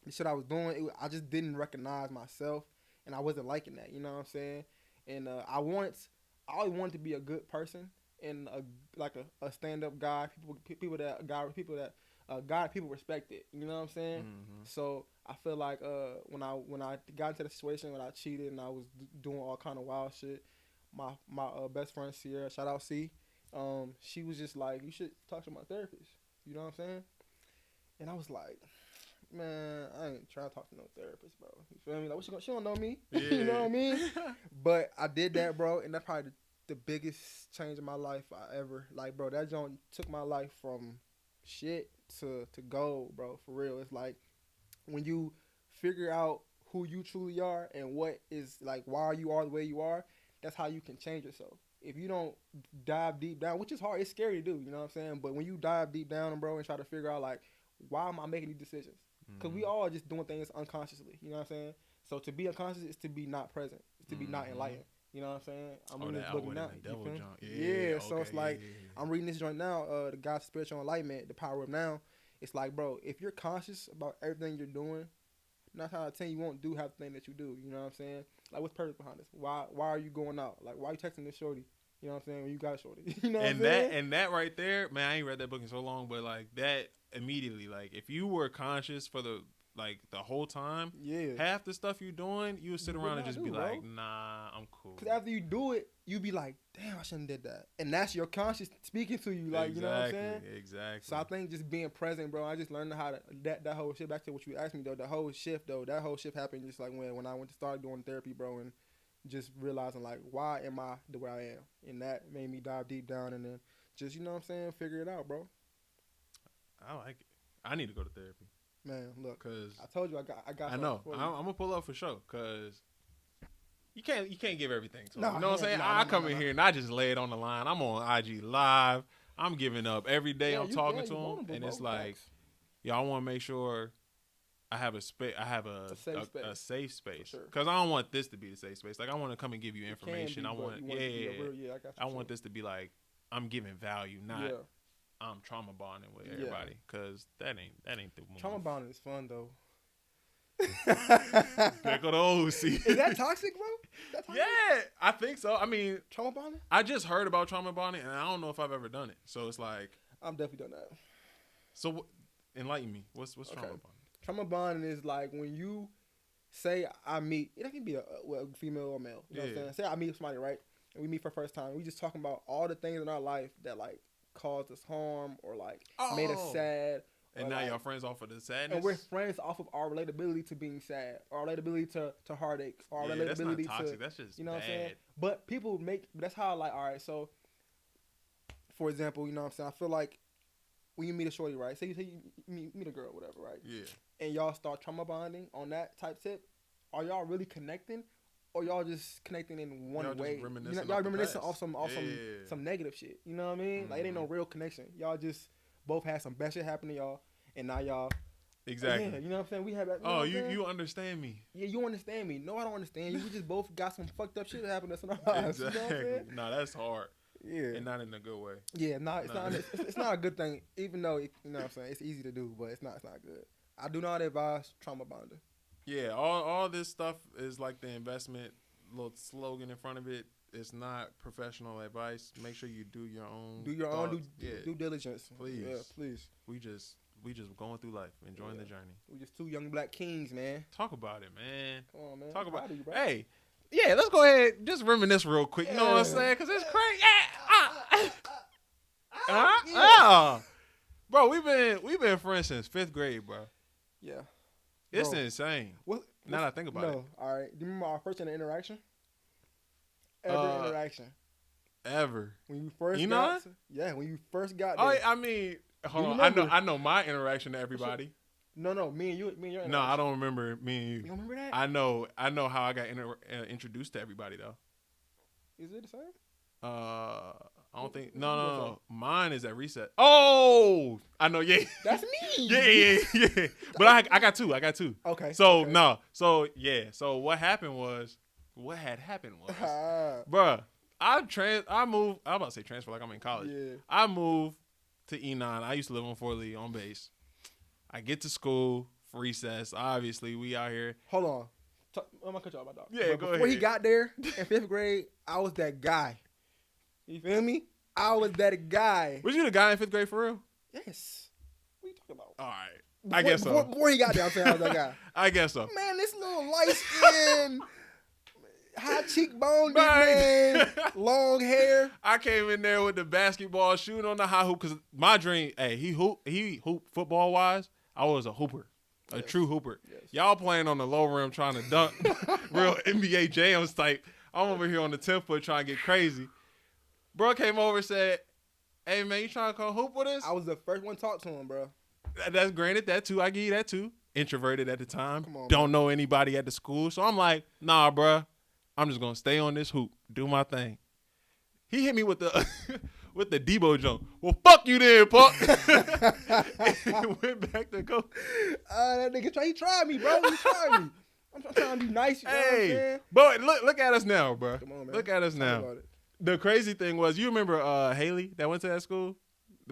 [SPEAKER 2] the shit I was doing, I just didn't recognize myself, and I wasn't liking that. You know what I'm saying? and I always wanted to be a good person and a stand up guy. People that people respect it. You know what I'm saying?
[SPEAKER 1] Mm-hmm.
[SPEAKER 2] So I feel like when I got into the situation when I cheated and I was doing all kind of wild shit, my best friend Sierra, shout out C, she was just like, you should talk to my therapist. You know what I'm saying? And I was like, man, I ain't trying to talk to no therapist, bro. You feel me? Like, what she don't know me.
[SPEAKER 1] Yeah.
[SPEAKER 2] You know what I mean? But I did that, bro, and that's probably the biggest change in my life I ever, like, bro, that joint took my life from shit to gold, bro, for real. It's like when you figure out who you truly are and what is, like, why you are the way you are, that's how you can change yourself. If you don't dive deep down, which is hard, it's scary to do, you know what I'm saying? But when you dive deep down, bro, and try to figure out, like, why am I making these decisions? Because we all just doing things unconsciously, you know what I'm saying? So to be unconscious is to be not present, it's to be not enlightened. You know what I'm saying? I'm reading this book now. Yeah, so it's like I'm reading this joint now. The God's Spiritual Enlightenment, The Power of Now. It's like, bro, if you're conscious about everything you're doing, 9 times out of 10 you won't do half the thing that you do. You know what I'm saying? Like, what's purpose behind this? Why are you going out? Like, why are you texting this shorty? You know what I'm saying? When you got shorty. You know what I'm saying?
[SPEAKER 1] And that right there, man, I ain't read that book in so long, but like that immediately, like if you were conscious for the whole time, half the stuff you're doing, you would sit around and just be like, nah, I'm cool.
[SPEAKER 2] Because after you do it, you be like, damn, I shouldn't have did that. And that's your conscious speaking to you, like, you know what I'm saying?
[SPEAKER 1] Exactly.
[SPEAKER 2] So I think just being present, bro, I just learned how to, that whole shit, back to what you asked me, though, that whole shift happened just like when I went to start doing therapy, bro, and just realizing, like, why am I the way I am? And that made me dive deep down and then just, you know what I'm saying, figure it out, bro.
[SPEAKER 1] I like it. I need to go to therapy.
[SPEAKER 2] Man, look,
[SPEAKER 1] cause
[SPEAKER 2] I told you I got.
[SPEAKER 1] I know. I'm gonna pull up for sure. Cause you can't give everything to me. You know what I'm saying? I come in here and I just lay it on the line. I'm on IG Live. I'm giving up every day. I'm talking to them, and it's like, I want to make sure I have a space. I have a safe space. Sure. Cause I don't want this to be the safe space. Like, I want to come and give you information. I want I want this to be like, I'm giving value, not. I'm trauma bonding with everybody, cause that ain't the move.
[SPEAKER 2] Trauma bonding is fun though.
[SPEAKER 1] Back on the old seat.
[SPEAKER 2] Is that toxic, bro?
[SPEAKER 1] Yeah, I think so. I mean,
[SPEAKER 2] trauma bonding.
[SPEAKER 1] I just heard about trauma bonding, and I don't know if I've ever done it. So it's like,
[SPEAKER 2] I'm definitely done that.
[SPEAKER 1] So enlighten me. What's trauma bonding?
[SPEAKER 2] Trauma bonding is like when you say I meet. It can be a female or male. You know what I'm saying? Say I meet somebody, right? And we meet for the first time. We just talking about all the things in our life that like caused us harm or like made us sad.
[SPEAKER 1] And now y'all friends off of the sadness?
[SPEAKER 2] And we're friends off of our relatability to being sad, our relatability to heartache, our relatability
[SPEAKER 1] that's not toxic. That's just
[SPEAKER 2] you know
[SPEAKER 1] bad.
[SPEAKER 2] What I'm saying? But people that's how like, all right, so for example, you know what I'm saying, I feel like when you meet a shorty, right? Say you meet a girl, whatever, right?
[SPEAKER 1] Yeah.
[SPEAKER 2] And y'all start trauma bonding on that type tip, are y'all really connecting? Or y'all just connecting in one way? Y'all reminiscing off some negative shit. You know what I mean? Like, it ain't no real connection. Y'all just both had some bad shit happen to y'all, and now y'all.
[SPEAKER 1] Exactly.
[SPEAKER 2] Yeah, you know what I'm saying? We have that.
[SPEAKER 1] You understand me?
[SPEAKER 2] Yeah, you understand me. No, I don't understand you. We just both got some fucked up shit happen to us in our lives.
[SPEAKER 1] Exactly.
[SPEAKER 2] You know what I'm saying?
[SPEAKER 1] Nah, that's hard.
[SPEAKER 2] Yeah.
[SPEAKER 1] And not in a good way.
[SPEAKER 2] Yeah, it's not a good thing. Even though you know what I'm saying, it's easy to do, but it's not good. I do not advise trauma bonding.
[SPEAKER 1] Yeah, all this stuff is like the investment little slogan in front of it. It's not professional advice. Make sure you do your own.
[SPEAKER 2] Do your own due diligence.
[SPEAKER 1] Please.
[SPEAKER 2] Yeah, please.
[SPEAKER 1] We just going through life, enjoying the journey.
[SPEAKER 2] We just two young black kings, man.
[SPEAKER 1] Talk about it, man.
[SPEAKER 2] Come on, man.
[SPEAKER 1] Talk about
[SPEAKER 2] it.
[SPEAKER 1] Hey, yeah, let's go ahead. Just reminisce real quick. You know what I'm saying? Because it's crazy. Bro, we've been friends since 5th grade, bro.
[SPEAKER 2] Yeah.
[SPEAKER 1] It's insane. Now that I think about it.
[SPEAKER 2] All right. Do you remember our first interaction? Interaction.
[SPEAKER 1] Ever.
[SPEAKER 2] When you first when you first got
[SPEAKER 1] there.
[SPEAKER 2] Oh,
[SPEAKER 1] I mean, hold on. I know my interaction to everybody.
[SPEAKER 2] No, me and your interaction.
[SPEAKER 1] No, I don't remember me and you.
[SPEAKER 2] You don't remember that?
[SPEAKER 1] I know how I got introduced to everybody though.
[SPEAKER 2] Is it the same?
[SPEAKER 1] I don't think. No. Mine is at reset. Oh, I know. Yeah,
[SPEAKER 2] that's me.
[SPEAKER 1] Yeah. But I got two.
[SPEAKER 2] Okay.
[SPEAKER 1] So no. So yeah. So what had happened was, bruh, I moved. I was about to say transfer like I'm in college.
[SPEAKER 2] Yeah.
[SPEAKER 1] I moved to E9. I used to live on Fort Lee on base. I get to school for recess. Obviously, we out here.
[SPEAKER 2] Hold on. I'm gonna cut you off, my dog.
[SPEAKER 1] Yeah,
[SPEAKER 2] But
[SPEAKER 1] go
[SPEAKER 2] before he
[SPEAKER 1] ahead.
[SPEAKER 2] got there in 5th grade, I was that guy. You feel me? I was that guy.
[SPEAKER 1] Was you the guy in 5th grade for real?
[SPEAKER 2] Yes. What are you talking about?
[SPEAKER 1] All right.
[SPEAKER 2] Before,
[SPEAKER 1] I guess so.
[SPEAKER 2] Before he got there, I'm saying I was that guy.
[SPEAKER 1] I guess so.
[SPEAKER 2] Man, this little light skin, high cheekbone,
[SPEAKER 1] Man.
[SPEAKER 2] man, long hair.
[SPEAKER 1] I came in there with the basketball, shooting on the high hoop, because my dream, hey, he hooped football wise. I was a hooper, a true hooper.
[SPEAKER 2] Yes.
[SPEAKER 1] Y'all playing on the low rim trying to dunk, real NBA jams type. I'm over here on the 10 foot trying to get crazy. Bro came over and said, "Hey man, you trying to come hoop with us?"
[SPEAKER 2] I was the first one to talk to him, bro.
[SPEAKER 1] That's granted, that too. I give you that too. Introverted at the time,
[SPEAKER 2] Come on,
[SPEAKER 1] don't know anybody at the school, so I'm like, nah, bro. I'm just gonna stay on this hoop, do my thing. He hit me with the with the Debo jump. Well, fuck you then, Puck. And went back to go.
[SPEAKER 2] That nigga he tried me, bro. He tried me. I'm trying to be nice. You know what I'm
[SPEAKER 1] Hey,
[SPEAKER 2] saying?
[SPEAKER 1] but look at us now, bro.
[SPEAKER 2] Come on, man.
[SPEAKER 1] Look at us
[SPEAKER 2] Talk
[SPEAKER 1] now.
[SPEAKER 2] about it.
[SPEAKER 1] The crazy thing was, you remember Haley that went to that school?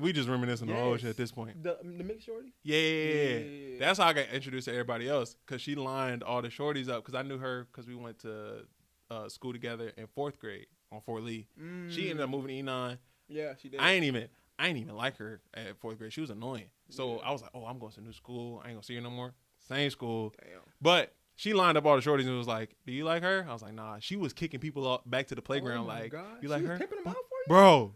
[SPEAKER 1] We just reminiscing the old
[SPEAKER 2] Yes.
[SPEAKER 1] shit at this point.
[SPEAKER 2] The mixed shorty.
[SPEAKER 1] Yeah. That's how I got introduced to everybody else, because she lined all the shorties up, because I knew her because we went to school together in 4th grade on Fort Lee. She ended up moving to E9.
[SPEAKER 2] Yeah, she did.
[SPEAKER 1] I ain't even like her at 4th grade. She was annoying. So
[SPEAKER 2] Yeah.
[SPEAKER 1] I was like, oh, I'm going to a new school. I ain't gonna see her no more. Same school.
[SPEAKER 2] Damn.
[SPEAKER 1] But she lined up all the shorties and was like, do you like her? I was like, nah. She was kicking people up back to the playground
[SPEAKER 2] Oh my
[SPEAKER 1] like,
[SPEAKER 2] God.
[SPEAKER 1] you
[SPEAKER 2] She
[SPEAKER 1] like
[SPEAKER 2] was
[SPEAKER 1] her?
[SPEAKER 2] pimping them out for you?
[SPEAKER 1] Bro.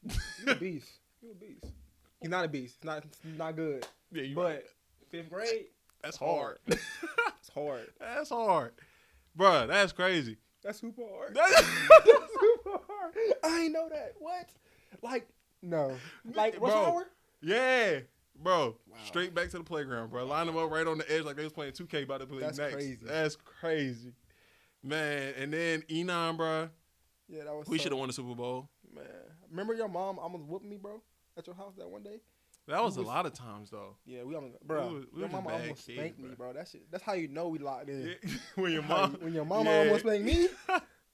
[SPEAKER 2] You a beast. You a beast. He's not a beast. It's not good.
[SPEAKER 1] Yeah, you
[SPEAKER 2] But
[SPEAKER 1] right.
[SPEAKER 2] 5th grade,
[SPEAKER 1] That's hard.
[SPEAKER 2] it's hard.
[SPEAKER 1] That's hard. Bro, that's crazy.
[SPEAKER 2] That's super hard.
[SPEAKER 1] That's-
[SPEAKER 2] That's super hard. I ain't know that. What? Like, no. Like, rush
[SPEAKER 1] Bro.
[SPEAKER 2] hour?
[SPEAKER 1] Yeah. Bro,
[SPEAKER 2] Wow.
[SPEAKER 1] straight back to the playground, bro. Line them up right on the edge like they was playing 2K about to play
[SPEAKER 2] That's
[SPEAKER 1] next.
[SPEAKER 2] crazy.
[SPEAKER 1] That's crazy. Man, and then E9, bro.
[SPEAKER 2] Yeah, that was
[SPEAKER 1] We
[SPEAKER 2] so-
[SPEAKER 1] should have won the Super Bowl.
[SPEAKER 2] Man. Remember your mom almost whooped me, bro, at your house that one day?
[SPEAKER 1] That was a
[SPEAKER 2] was-
[SPEAKER 1] lot of times, though.
[SPEAKER 2] Yeah, we almost, bro.
[SPEAKER 1] We
[SPEAKER 2] Your
[SPEAKER 1] was
[SPEAKER 2] mama
[SPEAKER 1] bad
[SPEAKER 2] almost
[SPEAKER 1] kids,
[SPEAKER 2] spanked
[SPEAKER 1] bro.
[SPEAKER 2] me, bro. That's how you know we locked in.
[SPEAKER 1] Yeah. When your mom.
[SPEAKER 2] When your mama
[SPEAKER 1] Yeah.
[SPEAKER 2] almost spanked me,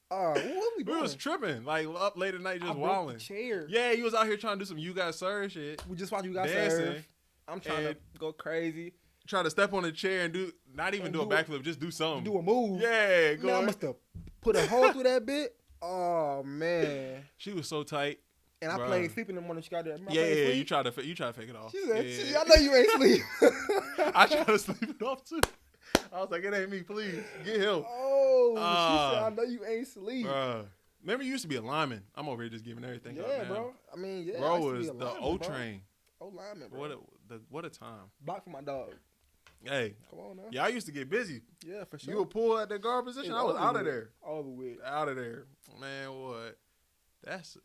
[SPEAKER 2] what we
[SPEAKER 1] We
[SPEAKER 2] doing?
[SPEAKER 1] was tripping, like up late at night
[SPEAKER 2] I
[SPEAKER 1] just
[SPEAKER 2] broke
[SPEAKER 1] wilding.
[SPEAKER 2] the chair.
[SPEAKER 1] Yeah, you was out here trying to do some you got served shit.
[SPEAKER 2] We just watched you guys
[SPEAKER 1] Dancing.
[SPEAKER 2] serve. I'm trying to
[SPEAKER 1] And-
[SPEAKER 2] go crazy.
[SPEAKER 1] Try to step on the chair and not even
[SPEAKER 2] And
[SPEAKER 1] do a
[SPEAKER 2] do a-
[SPEAKER 1] backflip, just do something.
[SPEAKER 2] Do a move.
[SPEAKER 1] Yeah, go
[SPEAKER 2] Man, I
[SPEAKER 1] ahead.
[SPEAKER 2] must have put a hole through that bit. Oh man.
[SPEAKER 1] She was so tight.
[SPEAKER 2] And I
[SPEAKER 1] Bruh.
[SPEAKER 2] played sleep in the morning. She got there. Remember I
[SPEAKER 1] Yeah,
[SPEAKER 2] played
[SPEAKER 1] yeah,
[SPEAKER 2] sleep?
[SPEAKER 1] you tried to fake it off.
[SPEAKER 2] She said,
[SPEAKER 1] Yeah.
[SPEAKER 2] I know you ain't sleep.
[SPEAKER 1] I tried to sleep it off too. I was like, it ain't me, please. Get help.
[SPEAKER 2] Oh, she
[SPEAKER 1] Ah.
[SPEAKER 2] said, I know you ain't sleep.
[SPEAKER 1] Bruh. Remember you used to be a lineman. I'm over here just giving everything up
[SPEAKER 2] Yeah,
[SPEAKER 1] now.
[SPEAKER 2] bro. I mean, yeah. I
[SPEAKER 1] Bro
[SPEAKER 2] used to be
[SPEAKER 1] was
[SPEAKER 2] a
[SPEAKER 1] the
[SPEAKER 2] lineman,
[SPEAKER 1] O
[SPEAKER 2] bro.
[SPEAKER 1] train.
[SPEAKER 2] O lineman, bro.
[SPEAKER 1] What a time.
[SPEAKER 2] Block for my dog.
[SPEAKER 1] Hey,
[SPEAKER 2] Come on now.
[SPEAKER 1] yeah, I used to get busy.
[SPEAKER 2] Yeah, for sure.
[SPEAKER 1] You would pull at the guard position, I was
[SPEAKER 2] Over
[SPEAKER 1] out of
[SPEAKER 2] with.
[SPEAKER 1] there.
[SPEAKER 2] Over with.
[SPEAKER 1] Out of there. Man, what? That's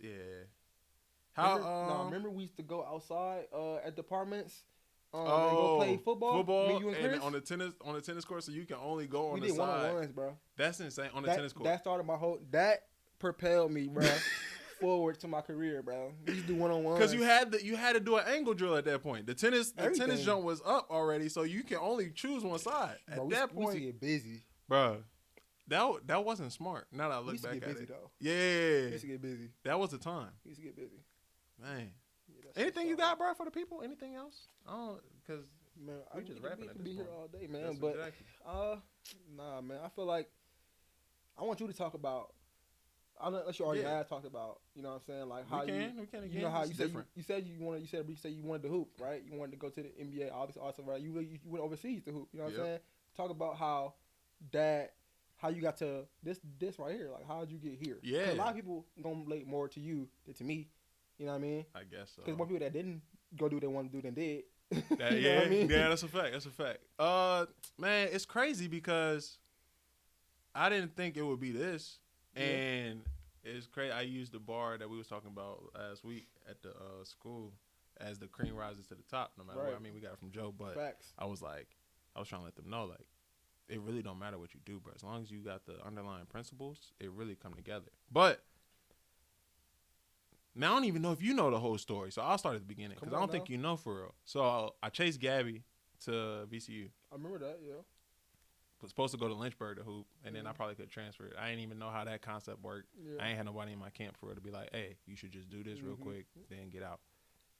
[SPEAKER 1] How
[SPEAKER 2] Remember we used to go outside at departments and go
[SPEAKER 1] oh,
[SPEAKER 2] play football? Me, you, and Chris?
[SPEAKER 1] on the tennis court, so you can only go on
[SPEAKER 2] we
[SPEAKER 1] the
[SPEAKER 2] did
[SPEAKER 1] side.
[SPEAKER 2] one-on-ones, bro.
[SPEAKER 1] That's insane. On the
[SPEAKER 2] That,
[SPEAKER 1] tennis court.
[SPEAKER 2] that started that propelled me, bro, forward to my career, bro. We used to do one-on-ones.
[SPEAKER 1] Because you had to do an angle drill at that point. The tennis
[SPEAKER 2] Everything.
[SPEAKER 1] jump was up already, so you can only choose one side.
[SPEAKER 2] Bro,
[SPEAKER 1] At
[SPEAKER 2] we
[SPEAKER 1] that
[SPEAKER 2] used to
[SPEAKER 1] point,
[SPEAKER 2] get busy.
[SPEAKER 1] bro, that wasn't smart. Now that I
[SPEAKER 2] We
[SPEAKER 1] look
[SPEAKER 2] used to
[SPEAKER 1] back
[SPEAKER 2] get
[SPEAKER 1] at
[SPEAKER 2] busy,
[SPEAKER 1] it,
[SPEAKER 2] though.
[SPEAKER 1] yeah,
[SPEAKER 2] We used to get busy.
[SPEAKER 1] that was the time,
[SPEAKER 2] We used to get busy.
[SPEAKER 1] man.
[SPEAKER 2] Yeah, that shit
[SPEAKER 1] Anything
[SPEAKER 2] was
[SPEAKER 1] you
[SPEAKER 2] fire.
[SPEAKER 1] got, bro, for the people? Anything else? Oh, because
[SPEAKER 2] Man,
[SPEAKER 1] We just rapping
[SPEAKER 2] we
[SPEAKER 1] at
[SPEAKER 2] can
[SPEAKER 1] this
[SPEAKER 2] be here
[SPEAKER 1] point.
[SPEAKER 2] all day, man. But nah, man. I feel like I want you to talk about. Unless you already
[SPEAKER 1] Yeah.
[SPEAKER 2] had talked about, you know what I'm saying, like how
[SPEAKER 1] we can again.
[SPEAKER 2] you know how
[SPEAKER 1] It's
[SPEAKER 2] you said
[SPEAKER 1] different.
[SPEAKER 2] you said you wanted to hoop, right? You wanted to go to the NBA, obviously, also, right? You went overseas to hoop, you know what I'm
[SPEAKER 1] Yep.
[SPEAKER 2] saying? Talk about how you got to this right here, like how did you get here? 'Cause
[SPEAKER 1] Yeah.
[SPEAKER 2] a lot of people gonna relate more to you than to me, you know what I mean?
[SPEAKER 1] I guess so.
[SPEAKER 2] Because more people that didn't go do what they wanted to do than did.
[SPEAKER 1] That,
[SPEAKER 2] You know
[SPEAKER 1] yeah,
[SPEAKER 2] what I mean?
[SPEAKER 1] yeah, that's a fact. That's a fact. Man, it's crazy because I didn't think it would be this,
[SPEAKER 2] Yeah.
[SPEAKER 1] and it's crazy. I used the bar that we was talking about last week at the school as the cream rises to the top. No matter what,
[SPEAKER 2] Right.
[SPEAKER 1] I mean, we got it from Joe, but
[SPEAKER 2] Facts.
[SPEAKER 1] I was trying to let them know, like, it really don't matter what you do, bro. As long as you got the underlying principles, it really come together. But now I don't even know if you know the whole story, so I'll start at the beginning because
[SPEAKER 2] Come
[SPEAKER 1] I
[SPEAKER 2] on
[SPEAKER 1] don't think
[SPEAKER 2] now.
[SPEAKER 1] you know for real. So I chased Gabby to VCU.
[SPEAKER 2] I remember that, yeah.
[SPEAKER 1] Was supposed to go to Lynchburg to hoop, and then I probably could transfer it. I didn't even know how that concept worked.
[SPEAKER 2] Yeah.
[SPEAKER 1] I ain't had nobody in my camp for it to be like, hey, you should just do this real
[SPEAKER 2] Mhm.
[SPEAKER 1] quick, then get out.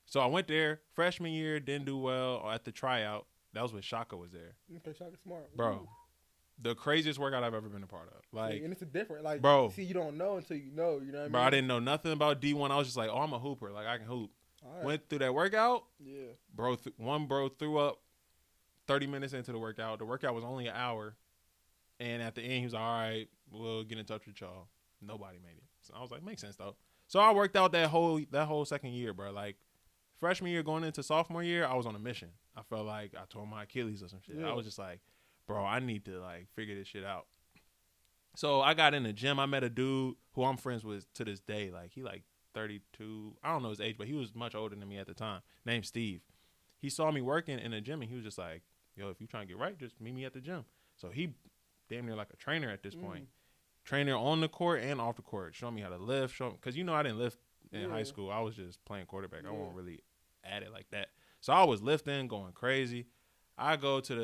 [SPEAKER 1] So I went there freshman year, didn't do well at the tryout. That was when Shaka was there.
[SPEAKER 2] Okay, Shaka Smart.
[SPEAKER 1] Bro.
[SPEAKER 2] Ooh.
[SPEAKER 1] The craziest workout I've ever been a part of. Like,
[SPEAKER 2] and it's a different, like,
[SPEAKER 1] bro.
[SPEAKER 2] See, you don't know until you know. You know what I mean?
[SPEAKER 1] Bro, I didn't know nothing about D1. I was just like, oh, I'm a hooper. Like, I can hoop.
[SPEAKER 2] All right.
[SPEAKER 1] Went through that workout.
[SPEAKER 2] Yeah.
[SPEAKER 1] One bro threw up 30 minutes into the workout. The workout was only an hour. And at the end, he was like, all right, we'll get in touch with y'all. Nobody made it. So I was like, makes sense, though. So I worked out that whole second year, bro. Like, freshman year going into sophomore year, I was on a mission. I felt like I tore my Achilles or some shit.
[SPEAKER 2] Yeah.
[SPEAKER 1] I was just like, bro, I need to, like, figure this shit out. So I got in the gym. I met a dude who I'm friends with to this day. Like, he, like, 32. I don't know his age, but he was much older than me at the time. Named Steve. He saw me working in the gym, and he was just like, yo, if you trying to get right, just meet me at the gym. So he damn near like a trainer at this point. Trainer on the court and off the court. Showing me how to lift. Because, I didn't lift in high school. I was just playing quarterback. I wasn't really at it like that. So I was lifting, going crazy. I go to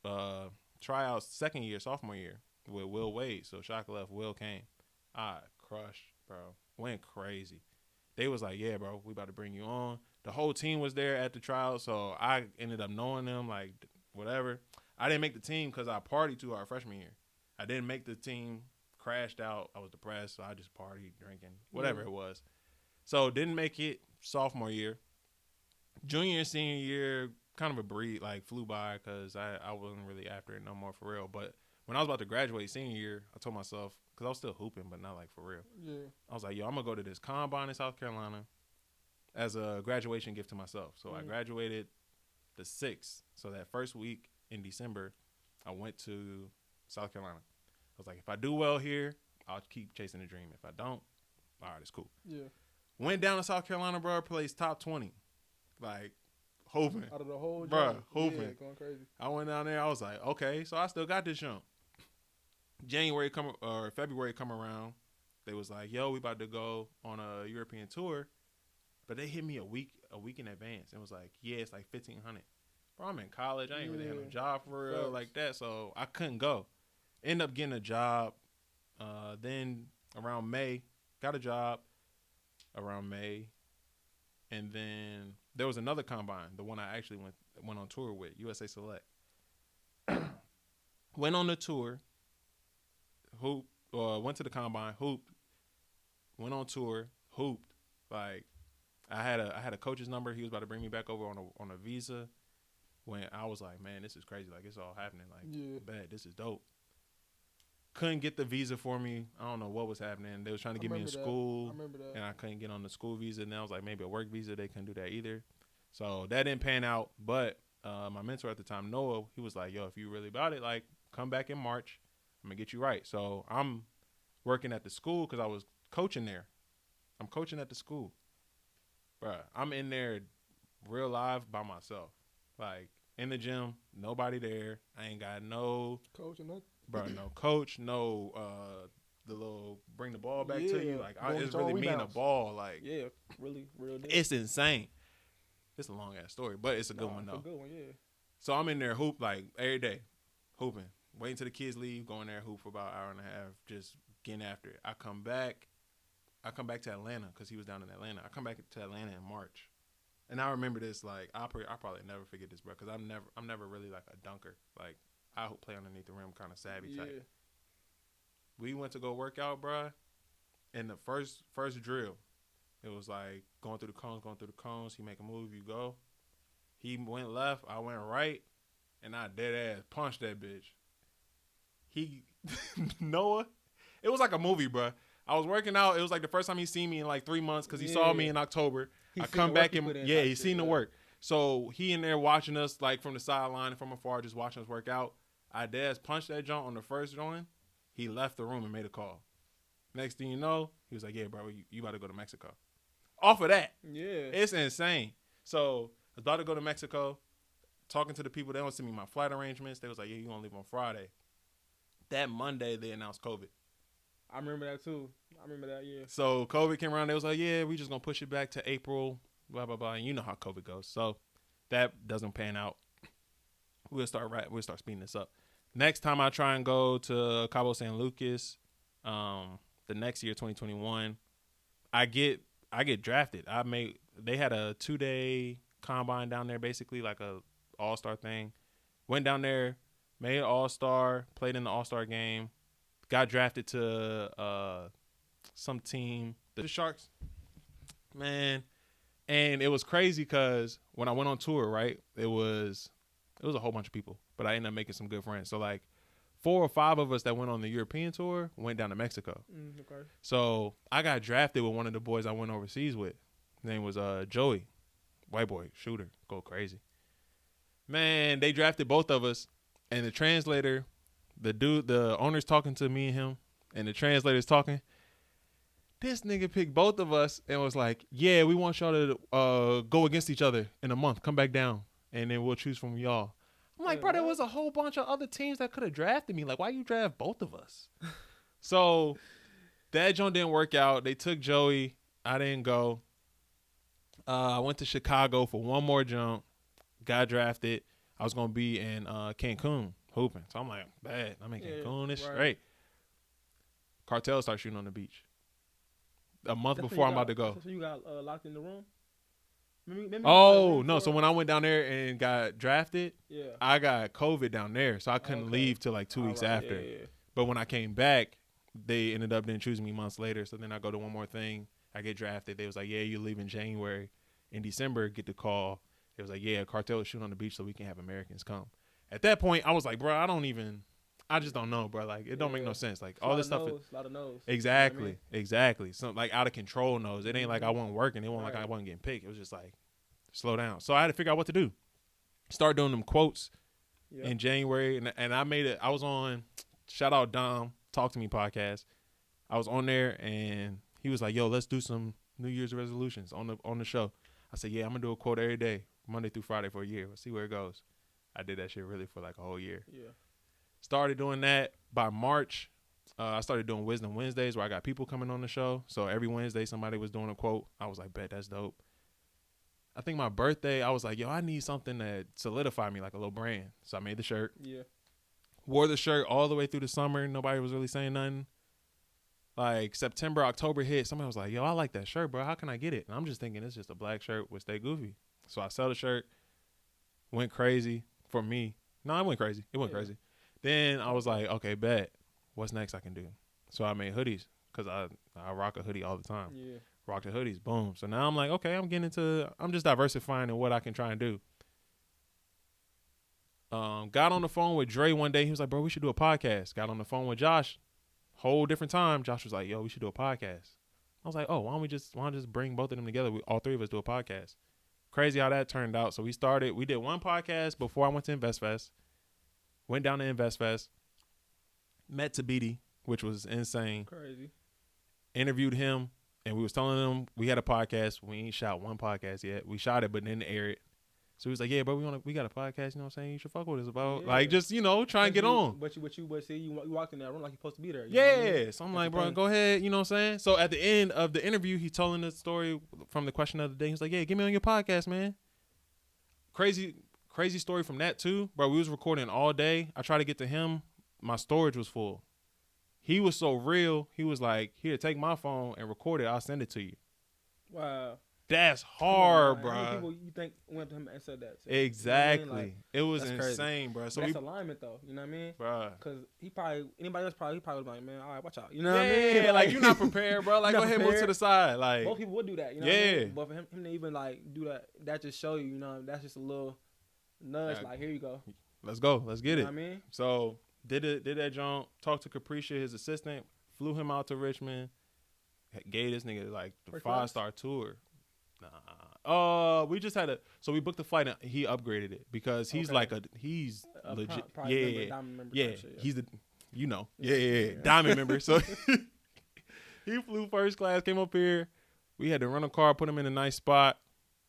[SPEAKER 1] the tryouts sophomore year with Will Wade. So Shaka left, Will came. I crushed, bro. Went crazy. They was like, yeah, bro, we about to bring you on. The whole team was there at the trial, so I ended up knowing them, like, whatever. I didn't make the team because I partied too hard freshman year. I didn't make the team, crashed out. I was depressed, so I just partied, drinking, whatever it was. So didn't make it sophomore year. Junior and senior year, kind of a breed, like, flew by because I wasn't really after it no more for real. But when I was about to graduate senior year, I told myself, because I was still hooping, but not, like, for real.
[SPEAKER 2] Yeah.
[SPEAKER 1] I was like, yo, I'm going to go to this combine in South Carolina as a graduation gift to myself. So I graduated the 6th. So that first week in December, I went to South Carolina. I was like, if I do well here, I'll keep chasing the dream. If I don't, all right, it's cool.
[SPEAKER 2] Yeah.
[SPEAKER 1] Went down to South Carolina, bro, placed top 20. Like, hooping.
[SPEAKER 2] Out of the whole
[SPEAKER 1] bro,
[SPEAKER 2] job.
[SPEAKER 1] hooping.
[SPEAKER 2] Yeah, going crazy.
[SPEAKER 1] I went down there. I was like, okay, so I still got this jump. February come around. They was like, yo, we about to go on a European tour. But they hit me a week in advance. And was like, yeah, it's like $1,500. Bro, I'm in college. I ain't really had no job for real like that. So I couldn't go. End up getting a job. Then around May, got a job around May. And then there was another combine, the one I actually went on tour with, USA Select. Went on the tour. Went to the combine, hooped. Went on tour, hooped. Like, I had a coach's number. He was about to bring me back over on a visa. When I was like, man, this is crazy. Like, it's all happening. Like, bad. This is dope. Couldn't get the visa for me. I don't know what was happening. They was trying to get me in school.
[SPEAKER 2] I remember that.
[SPEAKER 1] And I couldn't get on the school visa. And I was like, maybe a work visa. They couldn't do that either. So that didn't pan out. But my mentor at the time, Noah, he was like, yo, if you really about it, like, come back in March. I'm going to get you right. So I'm working at the school because I was coaching there. I'm coaching at the school. Bruh, I'm in there real live by myself. Like, in the gym, nobody there. I ain't got no
[SPEAKER 2] coach or nothing.
[SPEAKER 1] Bro, no coach, no the little bring the ball back to you. Like, it's really me and the ball. Like,
[SPEAKER 2] yeah, really, real deal.
[SPEAKER 1] It's insane. It's a long ass story, but it's a good one though.
[SPEAKER 2] It's a good one, yeah.
[SPEAKER 1] So I'm in there hoop like every day, hooping, waiting till the kids leave, going there hoop for about an hour and a half, just getting after it. I come back to Atlanta because he was down in Atlanta. I come back to Atlanta in March. And I remember this, like, I'll probably never forget this, bro, because I'm never really, like, a dunker. Like, I play underneath the rim, kind of savvy type. We went to go work out, bro, and the first drill, it was, like, going through the cones. He make a move, you go. He went left, I went right, and I dead ass punched that bitch. Noah, it was like a movie, bro. I was working out. It was like the first time he seen me in like 3 months because he saw me in October. I come back and he seen the work. So he in there watching us like from the sideline and from afar, just watching us work out. I dead punched that joint on the first joint. He left the room and made a call. Next thing you know, he was like, yeah, bro, you about to go to Mexico. Off of that.
[SPEAKER 2] Yeah.
[SPEAKER 1] It's insane. So I was about to go to Mexico, talking to the people. They don't send me my flight arrangements. They was like, yeah, you going to leave on Friday. That Monday, they announced COVID.
[SPEAKER 2] I remember that too. I remember that, yeah.
[SPEAKER 1] So COVID came around. They was like, yeah, we just going to push it back to April, blah, blah, blah. And you know how COVID goes. So that doesn't pan out. We'll start speeding this up. Next time I try and go to Cabo San Lucas, the next year, 2021, I get drafted. They had a 2-day combine down there, basically like a all-star thing. Went down there, made an All-Star, played in the All-Star game, got drafted to some team, the Sharks. Man, and it was crazy because when I went on tour, right, it was a whole bunch of people, but I ended up making some good friends. So like 4 or 5 of us that went on the European tour went down to Mexico.
[SPEAKER 2] Okay.
[SPEAKER 1] So I got drafted with one of the boys I went overseas with. His name was Joey, white boy, shooter, go crazy. Man, they drafted both of us, and the translator, the owner's talking to me and him, and the translator's talking. This nigga picked both of us and was like, yeah, we want y'all to go against each other in a month. Come back down, and then we'll choose from y'all. I'm like, bro, there was a whole bunch of other teams that could have drafted me. Like, why you draft both of us? So that joint didn't work out. They took Joey. I didn't go. I went to Chicago for one more jump. Got drafted. I was going to be in Cancun hooping. So I'm like, bad. I'm in Cancun. It's straight. Cartel started shooting on the beach. A month before I'm about to go.
[SPEAKER 2] So you got locked in the room? Maybe
[SPEAKER 1] no. So when I went down there and got drafted,
[SPEAKER 2] yeah,
[SPEAKER 1] I got COVID down there. So I couldn't leave till like 2 weeks after. Yeah. But when I came back, they ended up then choosing me months later. So then I go to one more thing. I get drafted. They was like, yeah, you leave in January. In December, get the call. It was like, yeah, Cartel is shooting on the beach so we can have Americans come. At that point, I was like, bro, I just don't know, bro. Like, it don't make no sense. Like, all this stuff.
[SPEAKER 2] A lot of no's.
[SPEAKER 1] Exactly. You know what I mean? Exactly. Some like out of control no's. It ain't like I wasn't working. It wasn't like I wasn't getting picked. It was just like, slow down. So I had to figure out what to do. Start doing them quotes in January. And I made it. I was on, shout out Dom, Talk to Me podcast. I was on there and he was like, yo, let's do some New Year's resolutions on the show. I said, yeah, I'm going to do a quote every day, Monday through Friday for a year. We'll see where it goes. I did that shit really for like a whole year.
[SPEAKER 2] Yeah.
[SPEAKER 1] Started doing that. By March, I started doing Wisdom Wednesdays where I got people coming on the show. So every Wednesday, somebody was doing a quote. I was like, bet, that's dope. I think my birthday, I was like, yo, I need something that solidify me, like a little brand. So I made the shirt.
[SPEAKER 2] Yeah.
[SPEAKER 1] Wore the shirt all the way through the summer. Nobody was really saying nothing. Like September, October hit. Somebody was like, yo, I like that shirt, bro. How can I get it? And I'm just thinking it's just a black shirt with Stay Goofy. So I sell the shirt. Went crazy for me. No, it went crazy. It went crazy. Then I was like, okay, bet. What's next I can do? So I made hoodies because I rock a hoodie all the time.
[SPEAKER 2] Yeah.
[SPEAKER 1] Rock the hoodies. Boom. So now I'm like, okay, I'm just diversifying in what I can try and do. Got on the phone with Dre one day. He was like, bro, we should do a podcast. Got on the phone with Josh. Whole different time. Josh was like, yo, we should do a podcast. I was like, oh, why don't we just bring both of them together? All 3 of us do a podcast. Crazy how that turned out. So we did one podcast before I went to InvestFest. Went down to InvestFest. Met Tabiti, which was insane.
[SPEAKER 2] Crazy.
[SPEAKER 1] Interviewed him, and we was telling him we had a podcast. We ain't shot one podcast yet. We shot it, but didn't air it. So he was like, yeah, bro, we got a podcast, you know what I'm saying? You should fuck with us about, like, just, try and get on.
[SPEAKER 2] But you walked in that room like you're supposed to be there.
[SPEAKER 1] Yeah. I mean? So I'm like, bro, go ahead, you know what I'm saying? So at the end of the interview, he's telling the story from the question of the day. He's like, yeah, get me on your podcast, man. Crazy story from that, too. Bro, we was recording all day. I tried to get to him. My storage was full. He was so real. He was like, here, take my phone and record it. I'll send it to you.
[SPEAKER 2] Wow.
[SPEAKER 1] That's hard, bro.
[SPEAKER 2] How many people you think went to him and said that?
[SPEAKER 1] Exactly.
[SPEAKER 2] You know what I mean? Like,
[SPEAKER 1] it was insane, bro. So
[SPEAKER 2] that's alignment, though. You know what I mean?
[SPEAKER 1] Bro.
[SPEAKER 2] Because anybody else probably was like, man, all right, watch out. You know what I mean?
[SPEAKER 1] Yeah, like, you're not prepared, bro. Like, go ahead, move to the side. Like,
[SPEAKER 2] most people would do that. You know what I mean? But for him to even, like, do that just show you, that's just a little nudge. Like, here you go.
[SPEAKER 1] Let's go. Let's get it.
[SPEAKER 2] You know what I mean?
[SPEAKER 1] So, did that jump, talked to Capricia, his assistant, flew him out to Richmond, gave this nigga, like, the 5-star tour. Nah. We just had we booked the flight and he upgraded it because he's he's legit. Yeah. He's the, diamond member. So he flew first class, came up here. We had to rent a car, put him in a nice spot.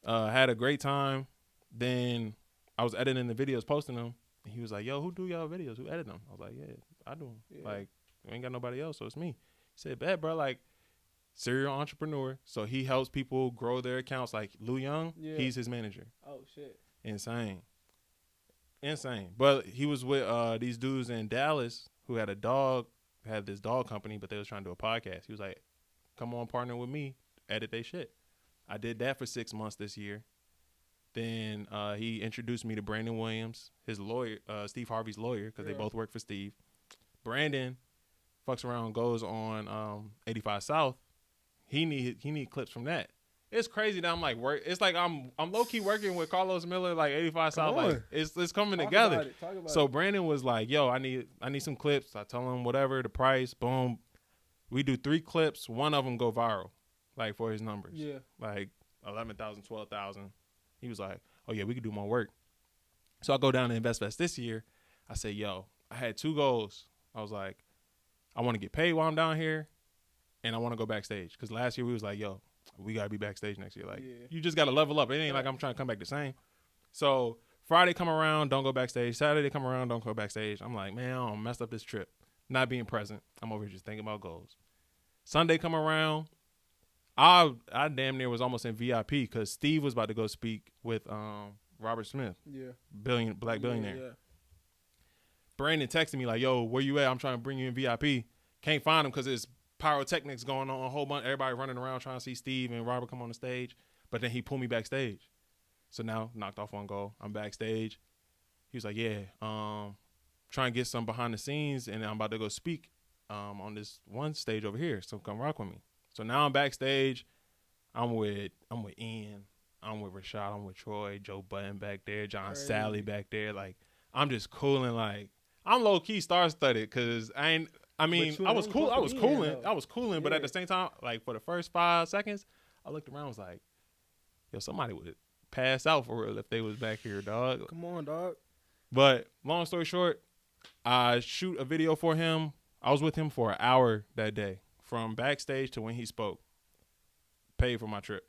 [SPEAKER 1] Had a great time. Then I was editing the videos, posting them. And he was like, yo, who do y'all videos? Who edit them? I was like, yeah, I do them. Yeah. Like, we ain't got nobody else, so it's me. He said, bet, bro, like, serial entrepreneur. So he helps people grow their accounts. Like Lou Young, he's his manager.
[SPEAKER 2] Oh, shit.
[SPEAKER 1] Insane. But he was with these dudes in Dallas who had this dog company, but they was trying to do a podcast. He was like, come on, partner with me, edit they shit. I did that for 6 months this year. Then he introduced me to Brandon Williams, his lawyer, Steve Harvey's lawyer, because they both work for Steve. Brandon fucks around, goes on 85 South. He need clips from that. It's crazy that I'm like it's like I'm low key working with Carlos Miller, like 85 South. Like it's coming together.
[SPEAKER 2] Talk about
[SPEAKER 1] So
[SPEAKER 2] it.
[SPEAKER 1] Brandon was like, "Yo, I need some clips." I tell him whatever the price. Boom, we do 3 clips. One of them go viral, like for his numbers.
[SPEAKER 2] Yeah.
[SPEAKER 1] Like 11,000, 12,000. He was like, "Oh yeah, we could do more work." So I go down to InvestFest this year. I say, "Yo, I had 2 goals. I was like, I want to get paid while I'm down here, and I want to go backstage." Because last year we was like, "Yo, we gotta be backstage next year. Like, you just gotta level up. It ain't like I'm trying to come back the same." So Friday come around, don't go backstage. Saturday come around, don't go backstage. I'm like, man, I don't messed up this trip. Not being present. I'm over here just thinking about goals. Sunday come around. I damn near was almost in VIP because Steve was about to go speak with Robert Smith, black billionaire.
[SPEAKER 2] Yeah.
[SPEAKER 1] Brandon texted me like, "Yo, where you at? I'm trying to bring you in VIP. Can't find him because it's pyrotechnics going on, a whole bunch, everybody running around trying to see Steve and Robert come on the stage." But then he pulled me backstage. So now knocked off 1 goal. I'm backstage. He was like, "Yeah, trying to get some behind the scenes, and I'm about to go speak on this one stage over here. So come rock with me." So now I'm backstage. I'm with Ian. I'm with Rashad. I'm with Troy, Joe Button back there, John Sally back there. Like, I'm just cooling. Like, I'm low key star studded because I was cool. I was cooling. But at the same time, like for the first 5 seconds, I looked around. Was like, "Yo, somebody would pass out for real if they was back here, dog."
[SPEAKER 2] Come on, dog.
[SPEAKER 1] But long story short, I shoot a video for him. I was with him for an hour that day, from backstage to when he spoke. Paid for my trip.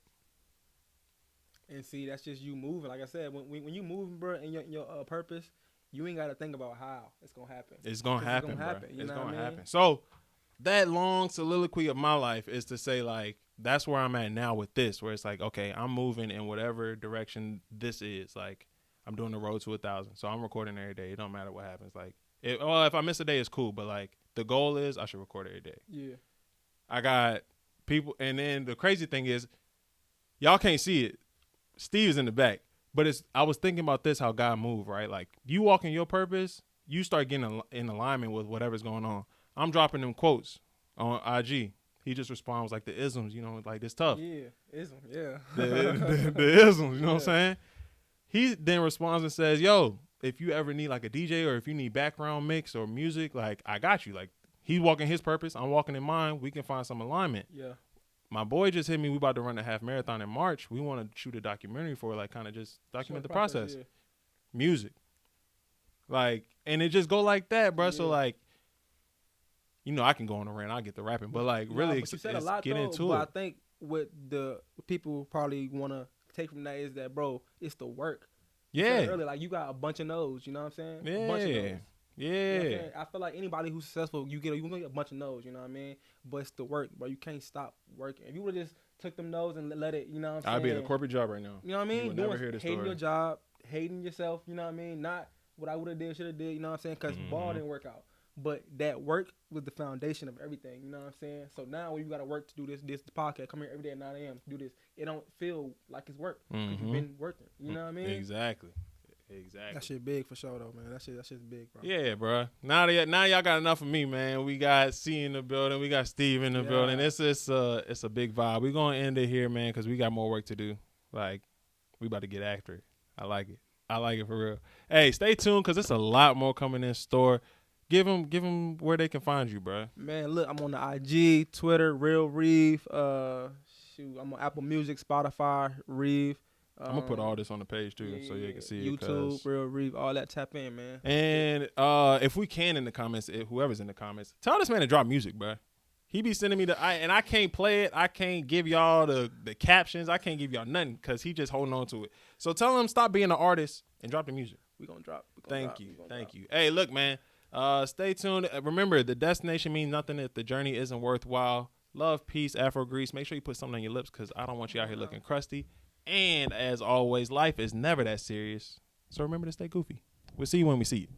[SPEAKER 2] And see, that's just you moving. Like I said, when you moving, bro, and your purpose, you ain't got to think about how it's gonna happen.
[SPEAKER 1] It's gonna happen, bro.
[SPEAKER 2] It's gonna happen.
[SPEAKER 1] So that long soliloquy of my life is to say, like, that's where I'm at now with this, where it's like, okay, I'm moving in whatever direction this is. Like, I'm doing the road to 1,000, so I'm recording every day. It don't matter what happens. Like, if I miss a day, it's cool, but like the goal is I should record every day.
[SPEAKER 2] Yeah.
[SPEAKER 1] I got people, and then the crazy thing is, y'all can't see it. Steve's in the back, but I was thinking about this, how God moved, right? Like, you walk in your purpose, you start getting in alignment with whatever's going on. I'm dropping them quotes on IG. He just responds like the isms, like this tough.
[SPEAKER 2] Yeah, ism, yeah.
[SPEAKER 1] the isms, you know what I'm saying? He then responds and says, "Yo, if you ever need like a DJ or if you need background mix or music, like, I got you." Like, he's walking his purpose, I'm walking in mine. We can find some alignment.
[SPEAKER 2] Yeah.
[SPEAKER 1] My boy just hit me. We about to run a half marathon in March. We want to shoot a documentary for it, like, kind of just document the process.
[SPEAKER 2] Yeah.
[SPEAKER 1] Music. Like, and it just go like that, bro.
[SPEAKER 2] Yeah.
[SPEAKER 1] So, like, I can go on a rant. I'll get the rapping. But, like, really,
[SPEAKER 2] but you said a lot,
[SPEAKER 1] get
[SPEAKER 2] though,
[SPEAKER 1] into
[SPEAKER 2] but
[SPEAKER 1] it.
[SPEAKER 2] I think what the people probably want to take from that is that, bro, it's the work.
[SPEAKER 1] Yeah.
[SPEAKER 2] Earlier, like, you got a bunch of no's, you know what I'm saying?
[SPEAKER 1] Yeah.
[SPEAKER 2] A bunch of no's.
[SPEAKER 1] Yeah.
[SPEAKER 2] You know what I'm saying? I feel like anybody who's successful, you're gonna get a bunch of no's, you know what I mean? But it's the work, bro. You can't stop working. If you would have just took them no's and let it, you know what I'm saying?
[SPEAKER 1] I'd be at a corporate job right now.
[SPEAKER 2] You know what I mean?
[SPEAKER 1] You would never hear the
[SPEAKER 2] hating
[SPEAKER 1] story.
[SPEAKER 2] your job, hating yourself, you know what I mean? Not what I would have did, should have did, you know what I'm saying? Because ball didn't work out. But that work was the foundation of everything, you know what I'm saying? So now when you got to work to do this podcast, come here every day at 9 a.m. to do this, it don't feel like it's work because you've been working, you know what I mean?
[SPEAKER 1] Exactly.
[SPEAKER 2] That shit big for sure, though, man. That shit's big, bro.
[SPEAKER 1] Yeah, bro. Now y'all got enough of me, man. We got C in the building. We got Steve in the building. It's a big vibe. We're going to end it here, man, because we got more work to do. Like, we about to get after it. I like it for real. Hey, stay tuned because there's a lot more coming in store. Give them where they can find you, bro.
[SPEAKER 2] Man, look, I'm on the IG, Twitter, Real Reeve. I'm on Apple Music, Spotify, Reeve.
[SPEAKER 1] I'm going to put all this on the page, too, so you can see
[SPEAKER 2] YouTube, Real Reeve, all that. Tap in, man.
[SPEAKER 1] And if we can in the comments, whoever's in the comments, tell this man to drop music, bro. He be sending me and I can't play it. I can't give y'all the captions. I can't give y'all nothing because he just holding on to it. So tell him stop being an artist and drop the music.
[SPEAKER 2] We gonna drop.
[SPEAKER 1] Thank you. Hey, look, man. Stay tuned. Remember, the destination means nothing if the journey isn't worthwhile. Love, peace, Afro Grease. Make sure you put something on your lips because I don't want you out here looking crusty. And as always, life is never that serious. So remember to stay goofy. We'll see you when we see you.